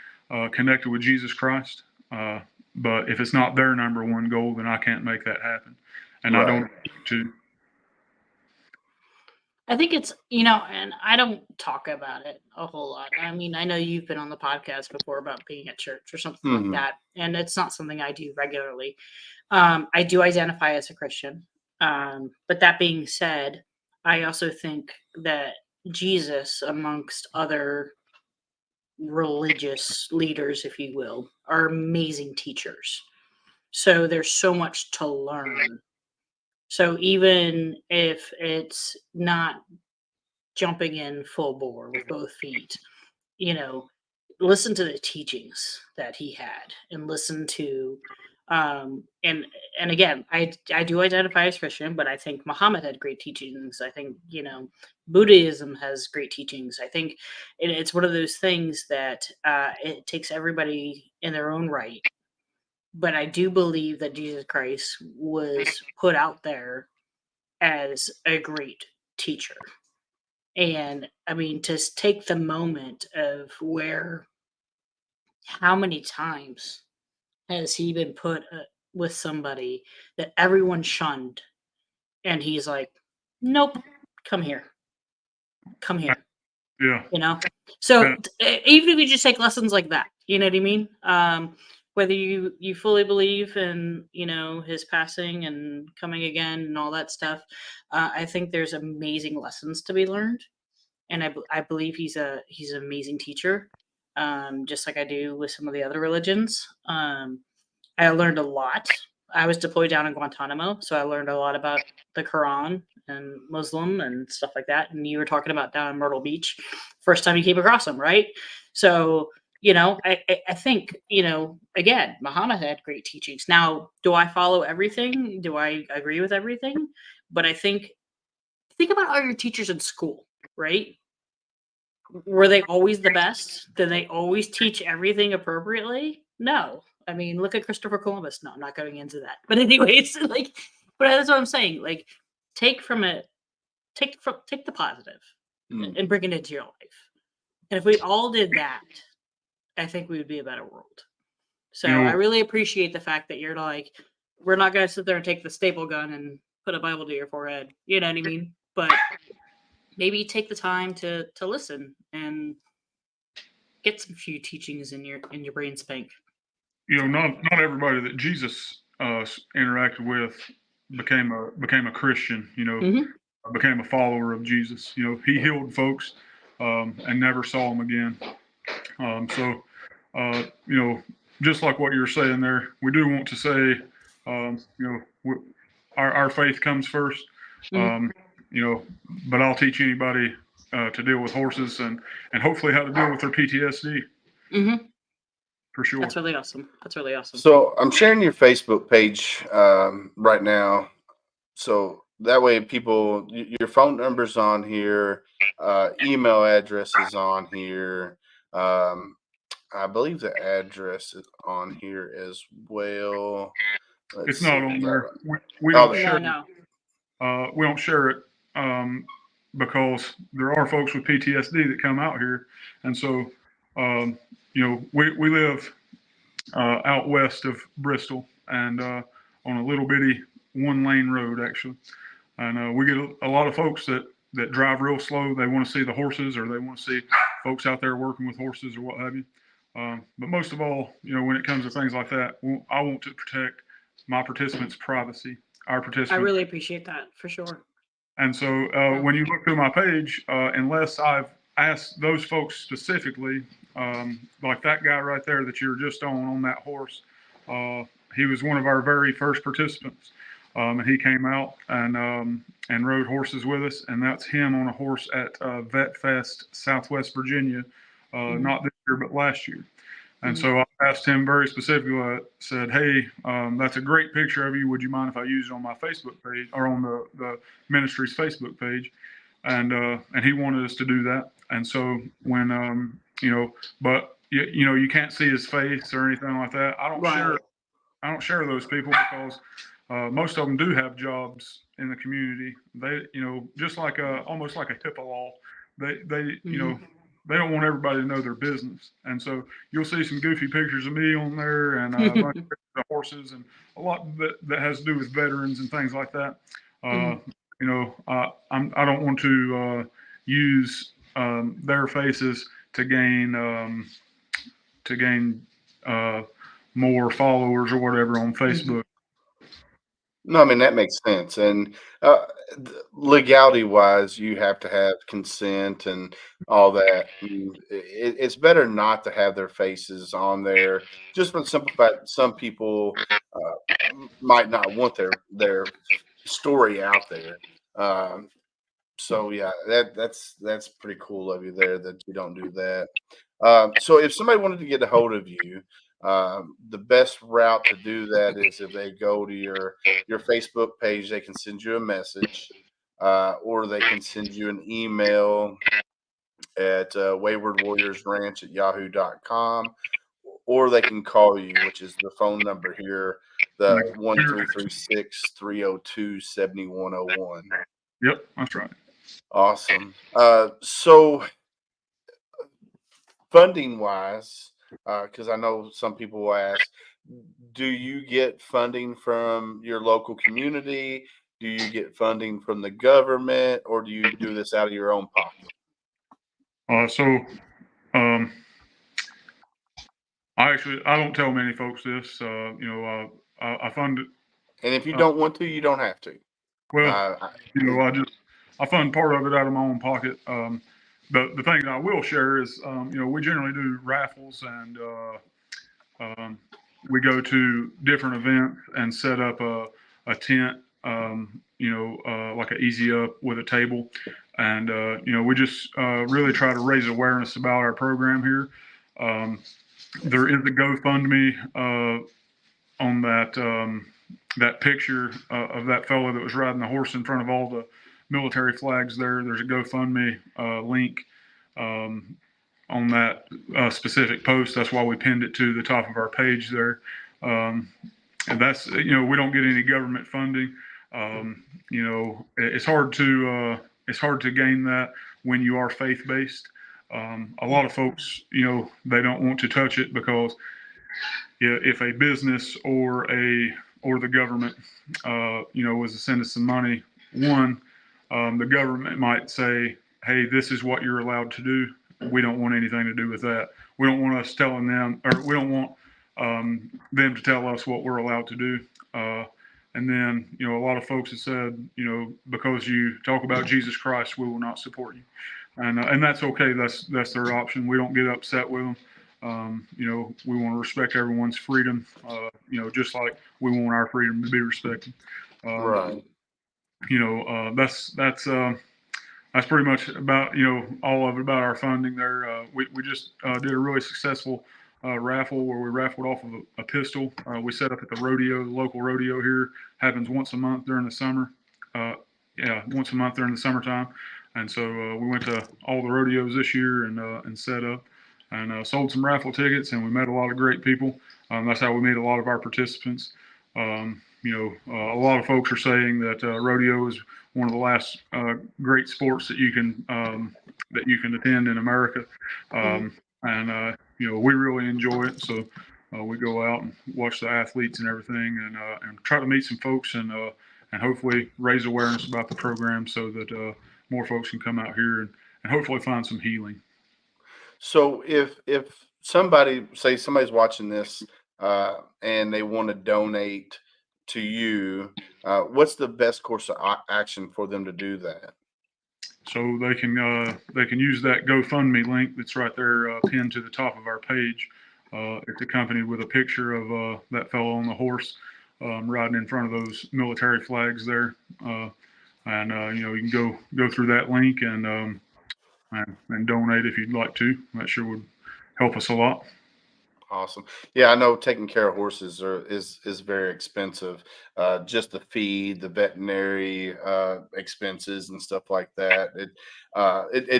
connected with Jesus Christ. But if it's not their number one goal, then I can't make that happen. And Right. I don't need to. I think it's, and I don't talk about it a whole lot. I mean, I know you've been on the podcast before about being at church or something like that, and it's not something I do regularly. I do identify as a Christian. But that being said, I also think that Jesus, amongst other religious leaders, if you will, are amazing teachers. So there's so much to learn. So even if it's not jumping in full bore with both feet, listen to the teachings that he had, and listen to and again, I do identify as Christian, but I think Muhammad had great teachings. I think Buddhism has great teachings. I think it's one of those things that it takes everybody in their own right. But I do believe that Jesus Christ was put out there as a great teacher. And I mean, to take the moment of how many times has he been put with somebody that everyone shunned, and he's like, nope, come here. Yeah. So even if you just take lessons like that, you know what I mean? Whether you fully believe in his passing and coming again and all that stuff, I think there's amazing lessons to be learned, and I believe he's an amazing teacher, just like I do with some of the other religions. I learned a lot. I was deployed down in Guantanamo, so I learned a lot about the Quran and Muslim and stuff like that. And you were talking about down in Myrtle Beach, first time you came across them, right? So, I think, again, Muhammad had great teachings. Now, do I follow everything? Do I agree with everything? But I think about all your teachers in school, right? Were they always the best? Did they always teach everything appropriately? No. I mean, look at Christopher Columbus. No, I'm not going into that. But anyways, but that's what I'm saying. Take the positive and bring it into your life. And if we all did that, I think we would be a better world. So I really appreciate the fact that you're like, we're not going to sit there and take the staple gun and put a Bible to your forehead. You know what I mean? But maybe take the time to listen and get some few teachings in your brain spank. Not everybody that Jesus interacted with became a Christian. Became a follower of Jesus. He healed folks and never saw them again. So just like what you're saying there, we do want to say, our faith comes first. But I'll teach anybody to deal with horses and hopefully how to deal with their PTSD. Mm-hmm. For sure. That's really awesome. So I'm sharing your Facebook page right now. So that way people, your phone number's on here, email address is on here. Um, I believe the address is on here as well. It's Let's see. not on there. We Oh, don't there. No, share. no. We don't share it because there are folks with PTSD that come out here, and so we live out west of Bristol and on a little bitty one lane road actually, and we get a lot of folks that drive real slow. They want to see the horses, or they want to see folks out there working with horses, or what have you. But most of all, when it comes to things like that, I want to protect my participants' privacy, our I participants. really appreciate that for sure. And so when you look through my page, unless I've asked those folks specifically, like that guy right there that you were just on that horse, he was one of our very first participants. And he came out and rode horses with us, and that's him on a horse at Vet Fest, Southwest Virginia, not this year but last year. And so I asked him very specifically. I said, "Hey, that's a great picture of you. Would you mind if I use it on my Facebook page or on the ministry's Facebook page?" And he wanted us to do that. And so when but you can't see his face or anything like that. I don't share those people because most of them do have jobs in the community. They just like almost like a HIPAA law. They they don't want everybody to know their business. And so you'll see some goofy pictures of me on there and a bunch of pictures of horses and a lot that has to do with veterans and things like that. I don't want to use their faces to gain more followers or whatever on Facebook. No, I mean that makes sense. And legality wise, you have to have consent and all that. And it's better not to have their faces on there, just for the simple fact some people might not want their story out there. Um, so yeah, that's pretty cool of you there that you don't do that. So if somebody wanted to get a hold of you, the best route to do that is if they go to your Facebook page, they can send you a message, or they can send you an email at Wayward Warriors Ranch at yahoo.com, or they can call you, which is the phone number here, the 1-336-302-7101. Yep, that's right. Awesome. So funding wise, because I know some people will ask, do you get funding from your local community? Do you get funding from the government, or do you do this out of your own pocket? So I don't tell many folks this. I fund it. And if you don't want to, you don't have to. Well, I fund part of it out of my own pocket. The thing I will share is, we generally do raffles and we go to different events and set up a tent, like an easy up with a table. And, we just really try to raise awareness about our program here. There is a GoFundMe on that picture of that fellow that was riding the horse in front of all the military flags there. There's a GoFundMe link on that specific post. That's why we pinned it to the top of our page there. And that's, we don't get any government funding. It's hard to gain that when you are faith-based. A lot of folks, they don't want to touch it because if a business or the government, was to send us some money, the government might say, "Hey, this is what you're allowed to do." We don't want anything to do with that. We don't want us telling them, or we don't want them to tell us what we're allowed to do. And then, a lot of folks have said, because you talk about Jesus Christ, we will not support you. And that's okay. That's their option. We don't get upset with them. We want to respect everyone's freedom, just like we want our freedom to be respected. Right. That's pretty much about, all of it about our funding there. We just did a really successful raffle where we raffled off of a pistol. We set up at the local rodeo here. Happens once a month during the summer. once a month during the summertime. And so we went to all the rodeos this year and set up and sold some raffle tickets, and we met a lot of great people. That's how we meet a lot of our participants. A lot of folks are saying that rodeo is one of the last great sports that you can attend in America, and we really enjoy it. So we go out and watch the athletes and everything, and try to meet some folks and hopefully raise awareness about the program so that more folks can come out here and hopefully find some healing. So if somebody's watching this and they want to donate to you, what's the best course of action for them to do that? So they can use that GoFundMe link that's right there pinned to the top of our page. It's accompanied with a picture of that fellow on the horse riding in front of those military flags there, and you can go through that link and donate if you'd like to. That sure would help us a lot. Awesome. Yeah, I know taking care of horses is very expensive. Just the feed, the veterinary expenses, and stuff like that. It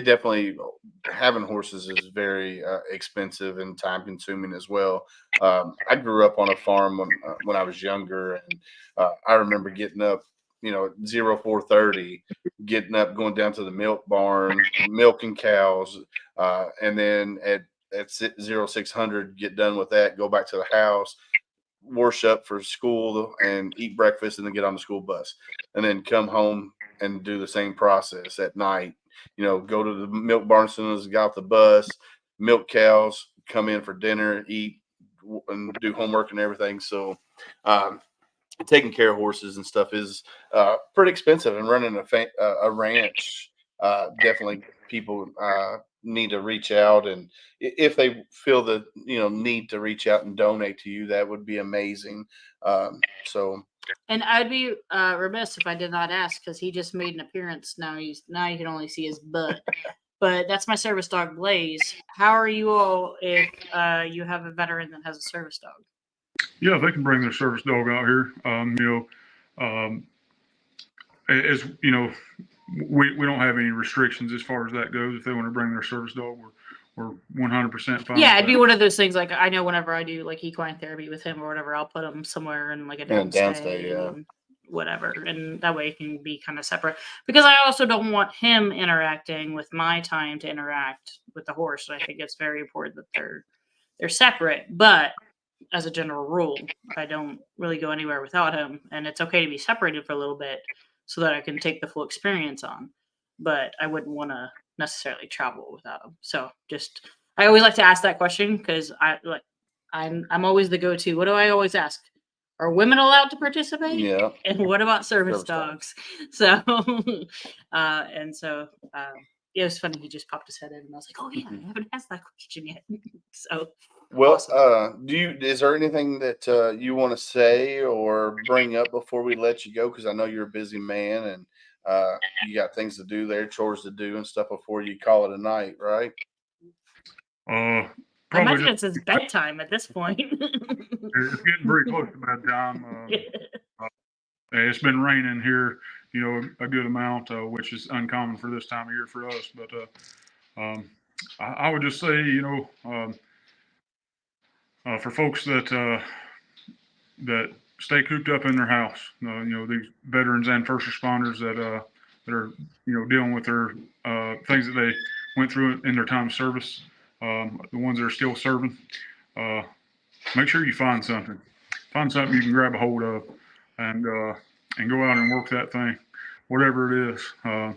definitely, having horses is very expensive and time consuming as well. I grew up on a farm when I was younger, and I remember getting up, 04:30, getting up, going down to the milk barn, milking cows, and then at 0600, get done with that, go back to the house, wash up for school and eat breakfast, and then get on the school bus, and then come home and do the same process at night. Go to the milk barn as soon as I got off the bus, milk cows, come in for dinner, eat, and do homework and everything. So taking care of horses and stuff is pretty expensive, and running a ranch, definitely people need to reach out, and if they feel the need to reach out and donate to you, that would be amazing. So And I'd be remiss if I did not ask, because he just made an appearance. Now you can only see his butt. But that's my service dog, Blaze. How are you all if you have a veteran that has a service dog? Yeah, they can bring their service dog out here. As we don't have any restrictions as far as that goes. If they want to bring their service dog, we're 100% fine. Yeah, it'd be one of those things. Like, I know whenever I do like equine therapy with him or whatever, I'll put him somewhere in like a downstay, yeah. and whatever, and that way it can be kind of separate. Because I also don't want him interacting with my time to interact with the horse. And I think it's very important that they're separate. But as a general rule, I don't really go anywhere without him, and it's okay to be separated for a little bit so that I can take the full experience on. But I wouldn't want to necessarily travel without him. So I always like to ask that question, because I'm always the go-to. What do I always ask? Are women allowed to participate? Yeah. And what about service dogs? So, it was funny. He just popped his head in, and I was like, "Oh yeah, I haven't asked that question yet." So, Well, awesome. is there anything that you want to say or bring up before we let you go? Because I know you're a busy man, and you got things to do there, chores to do and stuff before you call it a night, right? I Probably imagine it's his bedtime at this point. it's getting pretty close to bedtime. It's been raining here, a good amount, which is uncommon for this time of year for us. But I would just say, for folks that stay cooped up in their house, these veterans and first responders that are dealing with their things that they went through in their time of service, the ones that are still serving, make sure you find something you can grab a hold of, and go out and work that thing, whatever it is. I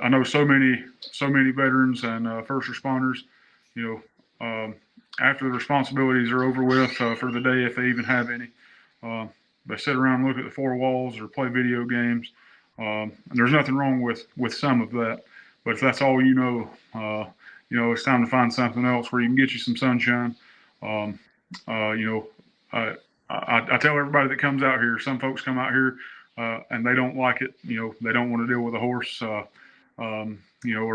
know so many veterans and first responders, after the responsibilities are over with for the day, if they even have any, they sit around and look at the four walls or play video games. And there's nothing wrong with some of that, but if that's all it's time to find something else where you can get you some sunshine. I tell everybody that comes out here, some folks come out here and they don't like it. They don't want to deal with a horse, or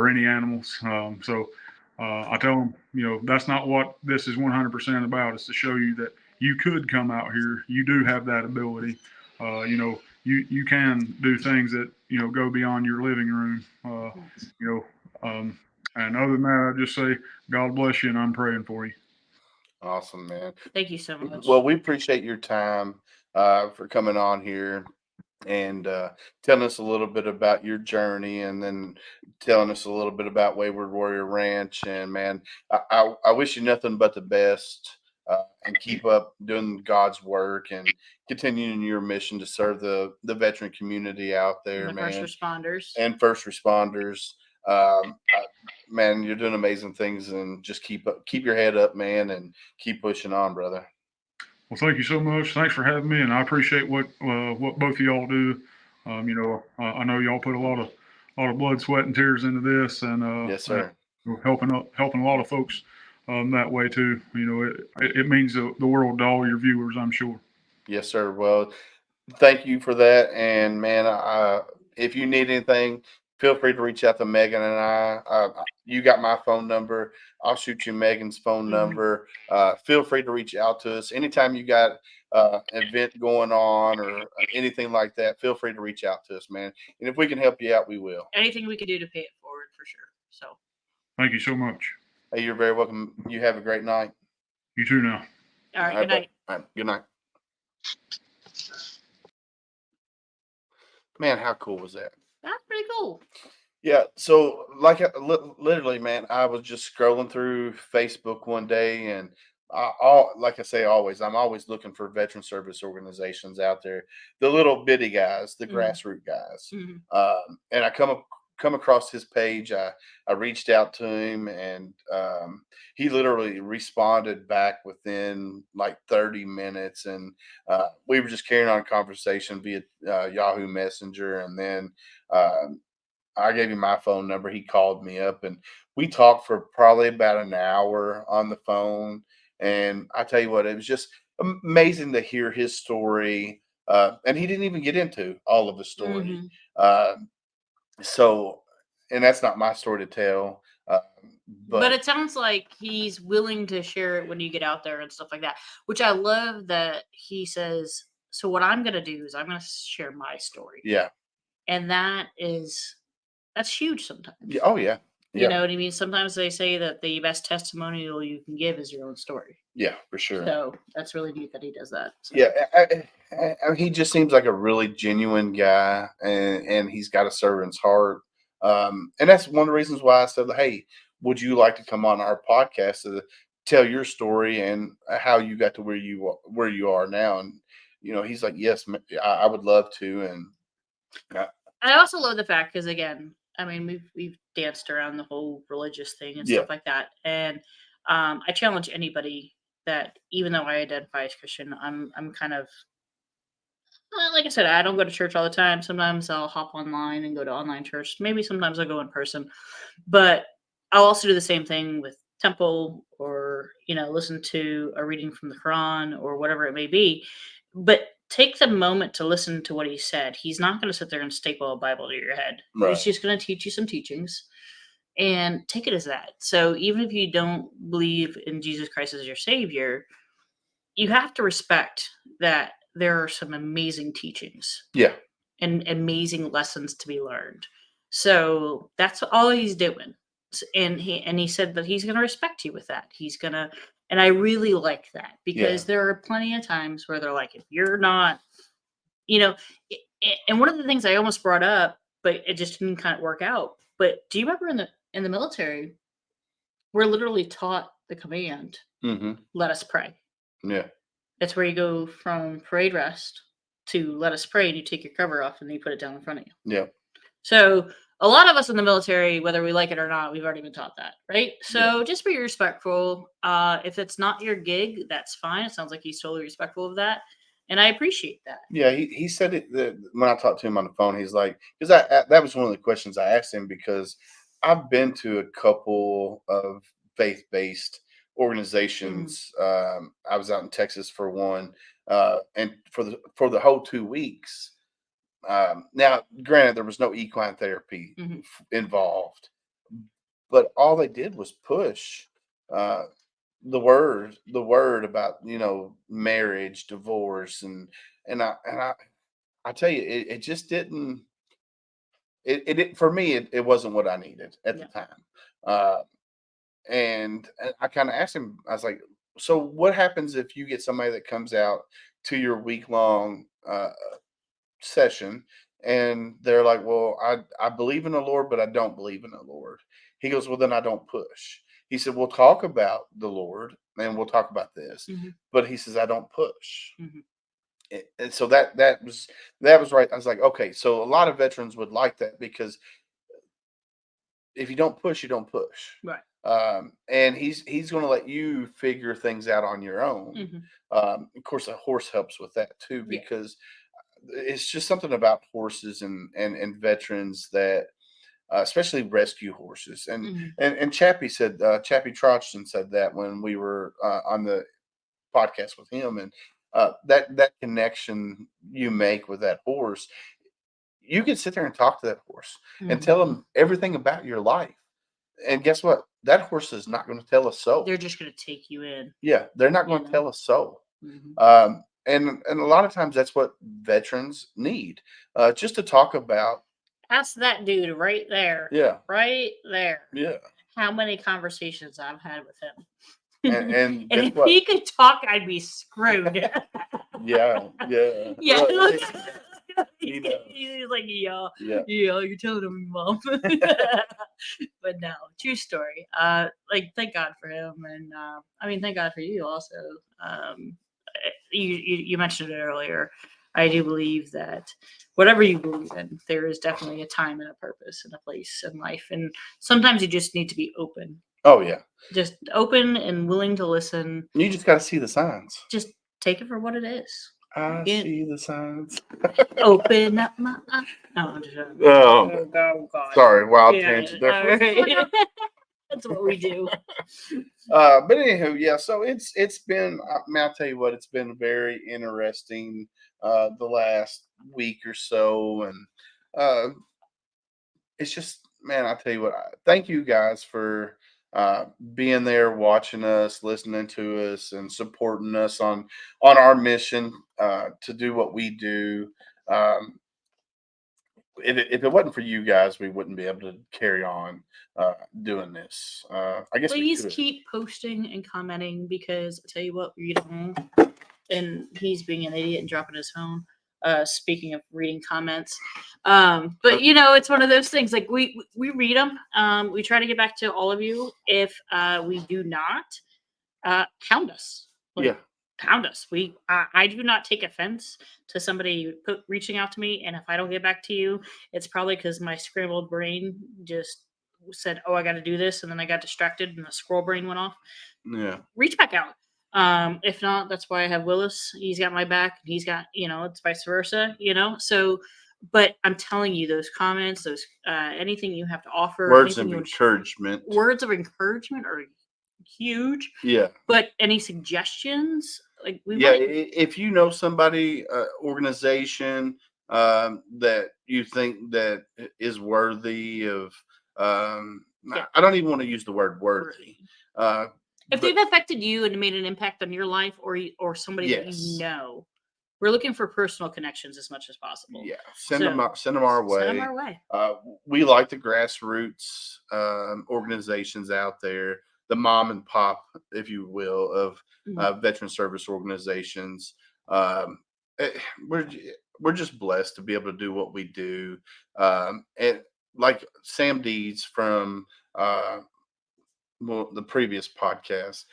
any animals. So I tell them, that's not what this is 100% about. It's to show you that you could come out here. You do have that ability. you can do things that go beyond your living room. You know, and other than that, I just say God bless you, and I'm praying for you. Awesome, man. Thank you so much. Well, we appreciate your time for coming on here and telling us a little bit about your journey, and then telling us a little bit about Wayward Warrior Ranch. And man, I wish you nothing but the best, and keep up doing God's work and continuing your mission to serve the veteran community out there, and the first man, responders. and first responders. Man, you're doing amazing things, and just keep your head up, man, and keep pushing on, brother. Well, thank you so much. Thanks for having me, and I appreciate what both of y'all do. I know y'all put a lot of blood, sweat, and tears into this, and Yes, sir. helping a lot of folks that way too. It means the world to all your viewers, I'm sure. Yes, sir. Well, thank you for that. And man, if you need anything, feel free to reach out to Megan and I. You got my phone number. I'll shoot you Megan's phone number. Feel free to reach out to us anytime you got an event going on or anything like that. Feel free to reach out to us, man. And if we can help you out, we will. Anything we can do to pay it forward, for sure. So, thank you so much. Hey, you're very welcome. You have a great night. You too now. all right. Good night. All right, good night. Man, how cool was that? That's pretty cool. Yeah, so like literally, man, I was just scrolling through Facebook one day, and like I say, I'm always looking for veteran service organizations out there, the little bitty guys, the grassroots guys, and I come across his page. I reached out to him, and he literally responded back within like 30 minutes, and we were just carrying on a conversation via Yahoo Messenger, and then. I gave him my phone number. He called me up, and we talked for probably about an hour on the phone. And I tell you what, it was just amazing to hear his story. And he didn't even get into all of the story. Uh, so, and that's not my story to tell. But it sounds like he's willing to share it when you get out there and stuff like that, which I love that he says, so what I'm going to do is I'm going to share my story. Yeah. And that's huge sometimes. Yeah. Oh, yeah. You know what I mean? Sometimes they say that the best testimonial you can give is your own story. Yeah, for sure. So that's really neat that he does that. So. Yeah, he just seems like a really genuine guy, and he's got a servant's heart. And that's one of the reasons why I said, "Hey, would you like to come on our podcast to tell your story and how you got to where you are now?" And he's like, "Yes, I would love to." And I also love the fact because again, I mean, we've danced around the whole religious thing and stuff like that, and I challenge anybody that even though I identify as Christian, I'm kind of like I said, I don't go to church all the time. Sometimes I'll hop online and go to online church. Maybe sometimes I'll go in person, but I'll also do the same thing with temple or listen to a reading from the Quran or whatever it may be. But take the moment to listen to what he said. He's not going to sit there and staple a Bible to your head. Right. He's just going to teach you some teachings and take it as that. So even if you don't believe in Jesus Christ as your savior, you have to respect that there are some amazing teachings. Yeah. And amazing lessons to be learned. So that's all he's doing. And he said that he's going to respect you with that. He's going to, and I really like that because there are plenty of times where they're like, if you're not, and one of the things I almost brought up, but it just didn't kind of work out. But do you remember in the military, we're literally taught the command, let us pray. Yeah. That's where you go from parade rest to let us pray, and you take your cover off and you put it down in front of you. Yeah. So a lot of us in the military, whether we like it or not, we've already been taught that, right? So just be respectful. If it's not your gig, that's fine. It sounds like he's totally respectful of that, and I appreciate that. Yeah, he said it when I talked to him on the phone. He's like, because that was one of the questions I asked him, because I've been to a couple of faith-based organizations. I was out in Texas for one, and for the whole 2 weeks. Now, granted, there was no equine therapy involved, but all they did was push the word about marriage, divorce, and I I tell you, it just didn't. It for me, it wasn't what I needed at the Yeah. time. Uh, and I kind of asked him. I was like, "So what happens if you get somebody that comes out to your week long session, and they're like, well, I believe in the Lord, but I don't believe in the Lord." He goes, "Well, then I don't push." He said, "We'll talk about the Lord and we'll talk about this," Hmm. but he says, "I don't push." Hmm. And so that was right. I was like, okay, so a lot of veterans would like that because if you don't push, you don't push. Right. And he's going to let you figure things out on your own. Hmm. Of course, a horse helps with that too, Yeah. because it's just something about horses and veterans that, especially rescue horses, and Hmm. and Chappie said, Chappie Trotson said that when we were on the podcast with him, and that connection you make with that horse, you can sit there and talk to that horse and tell Hmm. him everything about your life, and guess what? That horse is not going to tell a soul. They're just going to take you in. Yeah, they're not You going to know. tell a soul. Hmm. And a lot of times that's what veterans need, just to talk about. Ask that dude right there. Yeah, Right there. yeah, How many conversations I've had with him. and And guess if what? he could talk, I'd be screwed. Yeah, yeah, Yeah. well, Look, he knows. he's like, yeah, Yeah, yeah, you're telling him, mom. But no, true story. Like, thank God for him, and I mean, thank God for you also. You mentioned it earlier. I do believe that whatever you believe in, there is definitely a time and a purpose and a place in life, and sometimes you just need to be open, oh yeah. just open and willing to listen. You just got to see the signs. Just take it for what it is. I Yeah. see the signs. Open up my eyes. No, I'm just Oh, God. sorry, wild Yeah, tangent there. all right. That's what we do. But anywho, yeah. So it's been. Man, I'll tell you what, it's been very interesting the last week or so, and uh, it's just, man, I tell you what. Thank you guys for being there, watching us, listening to us, and supporting us on our mission to do what we do. Um, if it wasn't for you guys, we wouldn't be able to carry on doing this. I guess we Please could. keep posting and commenting because I tell you what, read them. And he's being an idiot and dropping his phone. Speaking of reading comments, but you know, it's one of those things. Like we read them. We try to get back to all of you. If we do not, hound us. Like, Yeah. hound us. I do not take offense to somebody reaching out to me, and if I don't get back to you, it's probably because my scrambled brain just said, "Oh, I got to do this," and then I got distracted, and the squirrel brain went off. Yeah. Reach back out. If not, that's why I have Willis. He's got my back, and he's got, it's vice versa. So. But I'm telling you, those comments, those anything you have to offer, Words anything of you encouragement. words of encouragement are huge. Yeah. But any suggestions? Like Yeah. If you know somebody, organization that you think that is worthy of, Yeah. I don't even want to use the word worthy. If they've affected you and made an impact on your life or somebody that Yes. you know, we're looking for personal connections as much as possible. Yeah, send them our way. Send them our way. We like the grassroots organizations out there, the mom and pop, if you will, of veteran service organizations. Eh, we're we're just blessed to be able to do what we do, and like Sam Deeds from the previous podcast,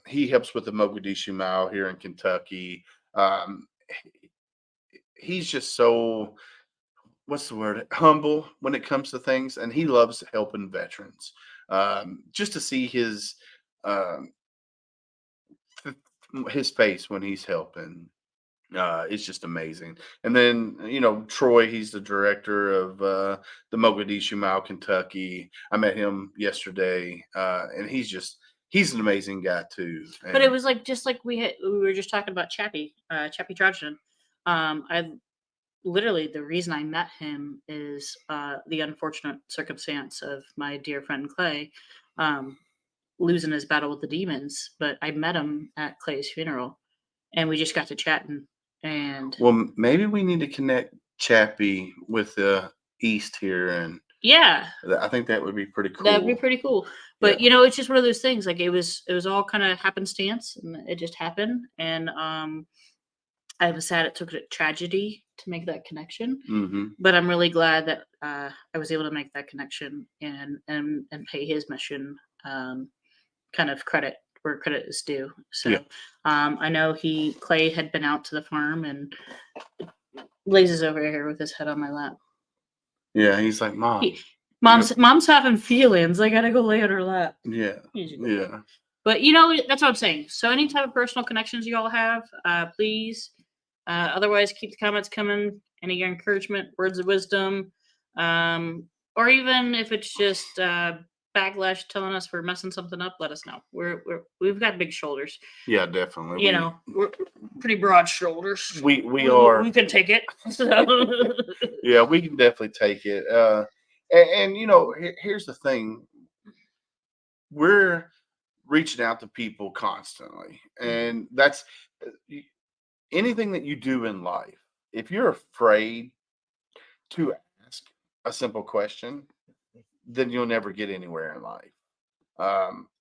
he helps with the Mogadishu Mile here in Kentucky. Um, he's just so, what's the word, humble when it comes to things, and he loves helping veterans. Just to see um, his face when he's helping, it's just amazing. And then, Troy, he's the director of the Mogadishu Mile, Kentucky. I met him yesterday, and he's an amazing guy too. But it was like just like we were just talking about Chappie Trotson. I literally, the reason I met him is the unfortunate circumstance of my dear friend Clay losing his battle with the demons. But I met him at Clay's funeral, and we just got to chatting. And well, maybe we need to connect Chappie with the East here, and yeah, I think that would be pretty cool. that'd be pretty cool. But it's just one of those things. Like it was all kind of happenstance, and it just happened. And I was sad it took a tragedy to make that connection. Mm-hmm. But I'm really glad that I was able to make that connection and pay his mission kind of credit where credit is due. So I know Clay had been out to the farm, and Blaze is over here with his head on my lap. Yeah, he's like, Mom's having feelings. I gotta go lay on her lap. Yeah. Yeah. But that's what I'm saying. So any type of personal connections you all have, please. Otherwise, keep the comments coming. Any encouragement, words of wisdom, or even if it's just backlash telling us we're messing something up, let us know. We've got big shoulders. Yeah, definitely. We're pretty broad shoulders. We are. We can take it. So. Yeah, we can definitely take it. And here's the thing: we're reaching out to people constantly, and that's anything that you do in life. If you're afraid to ask a simple question, then you'll never get anywhere in life.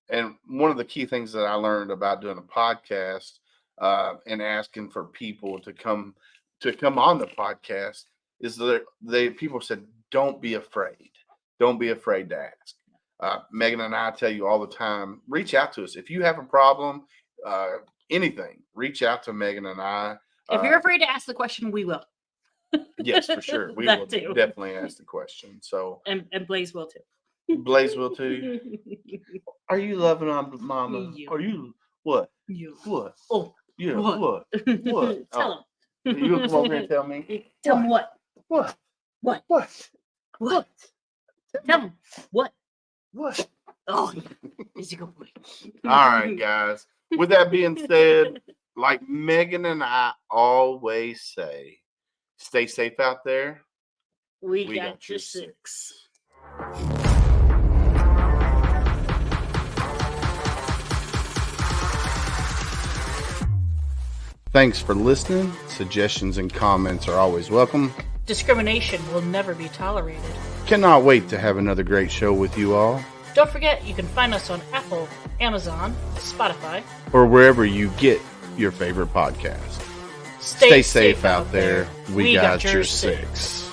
And one of the key things that I learned about doing a podcast and asking for people to come on the podcast is that people said, don't be afraid. Don't be afraid to ask. Megan and I tell you all the time, reach out to us. If you have a problem, anything, reach out to Megan and I. If you're afraid to ask the question, we will. Yes, for sure. We will definitely ask the question. So and Blaze will too. Blaze will too. Are you loving on Mama? You. Are you what? You. What? Oh, Yeah. what? What? Tell him. You come over here and tell me. Tell him what? What? What? What? What? Tell him what? What? Oh, he's a good boy. All right, guys. With that being said, like Megan and I always say, stay safe out there. We got your six. Thanks for listening. Suggestions and comments are always welcome. Discrimination will never be tolerated. Cannot wait to have another great show with you all. Don't forget, you can find us on Apple, Amazon, Spotify, or wherever you get your favorite podcast. Stay safe out there. We got your six.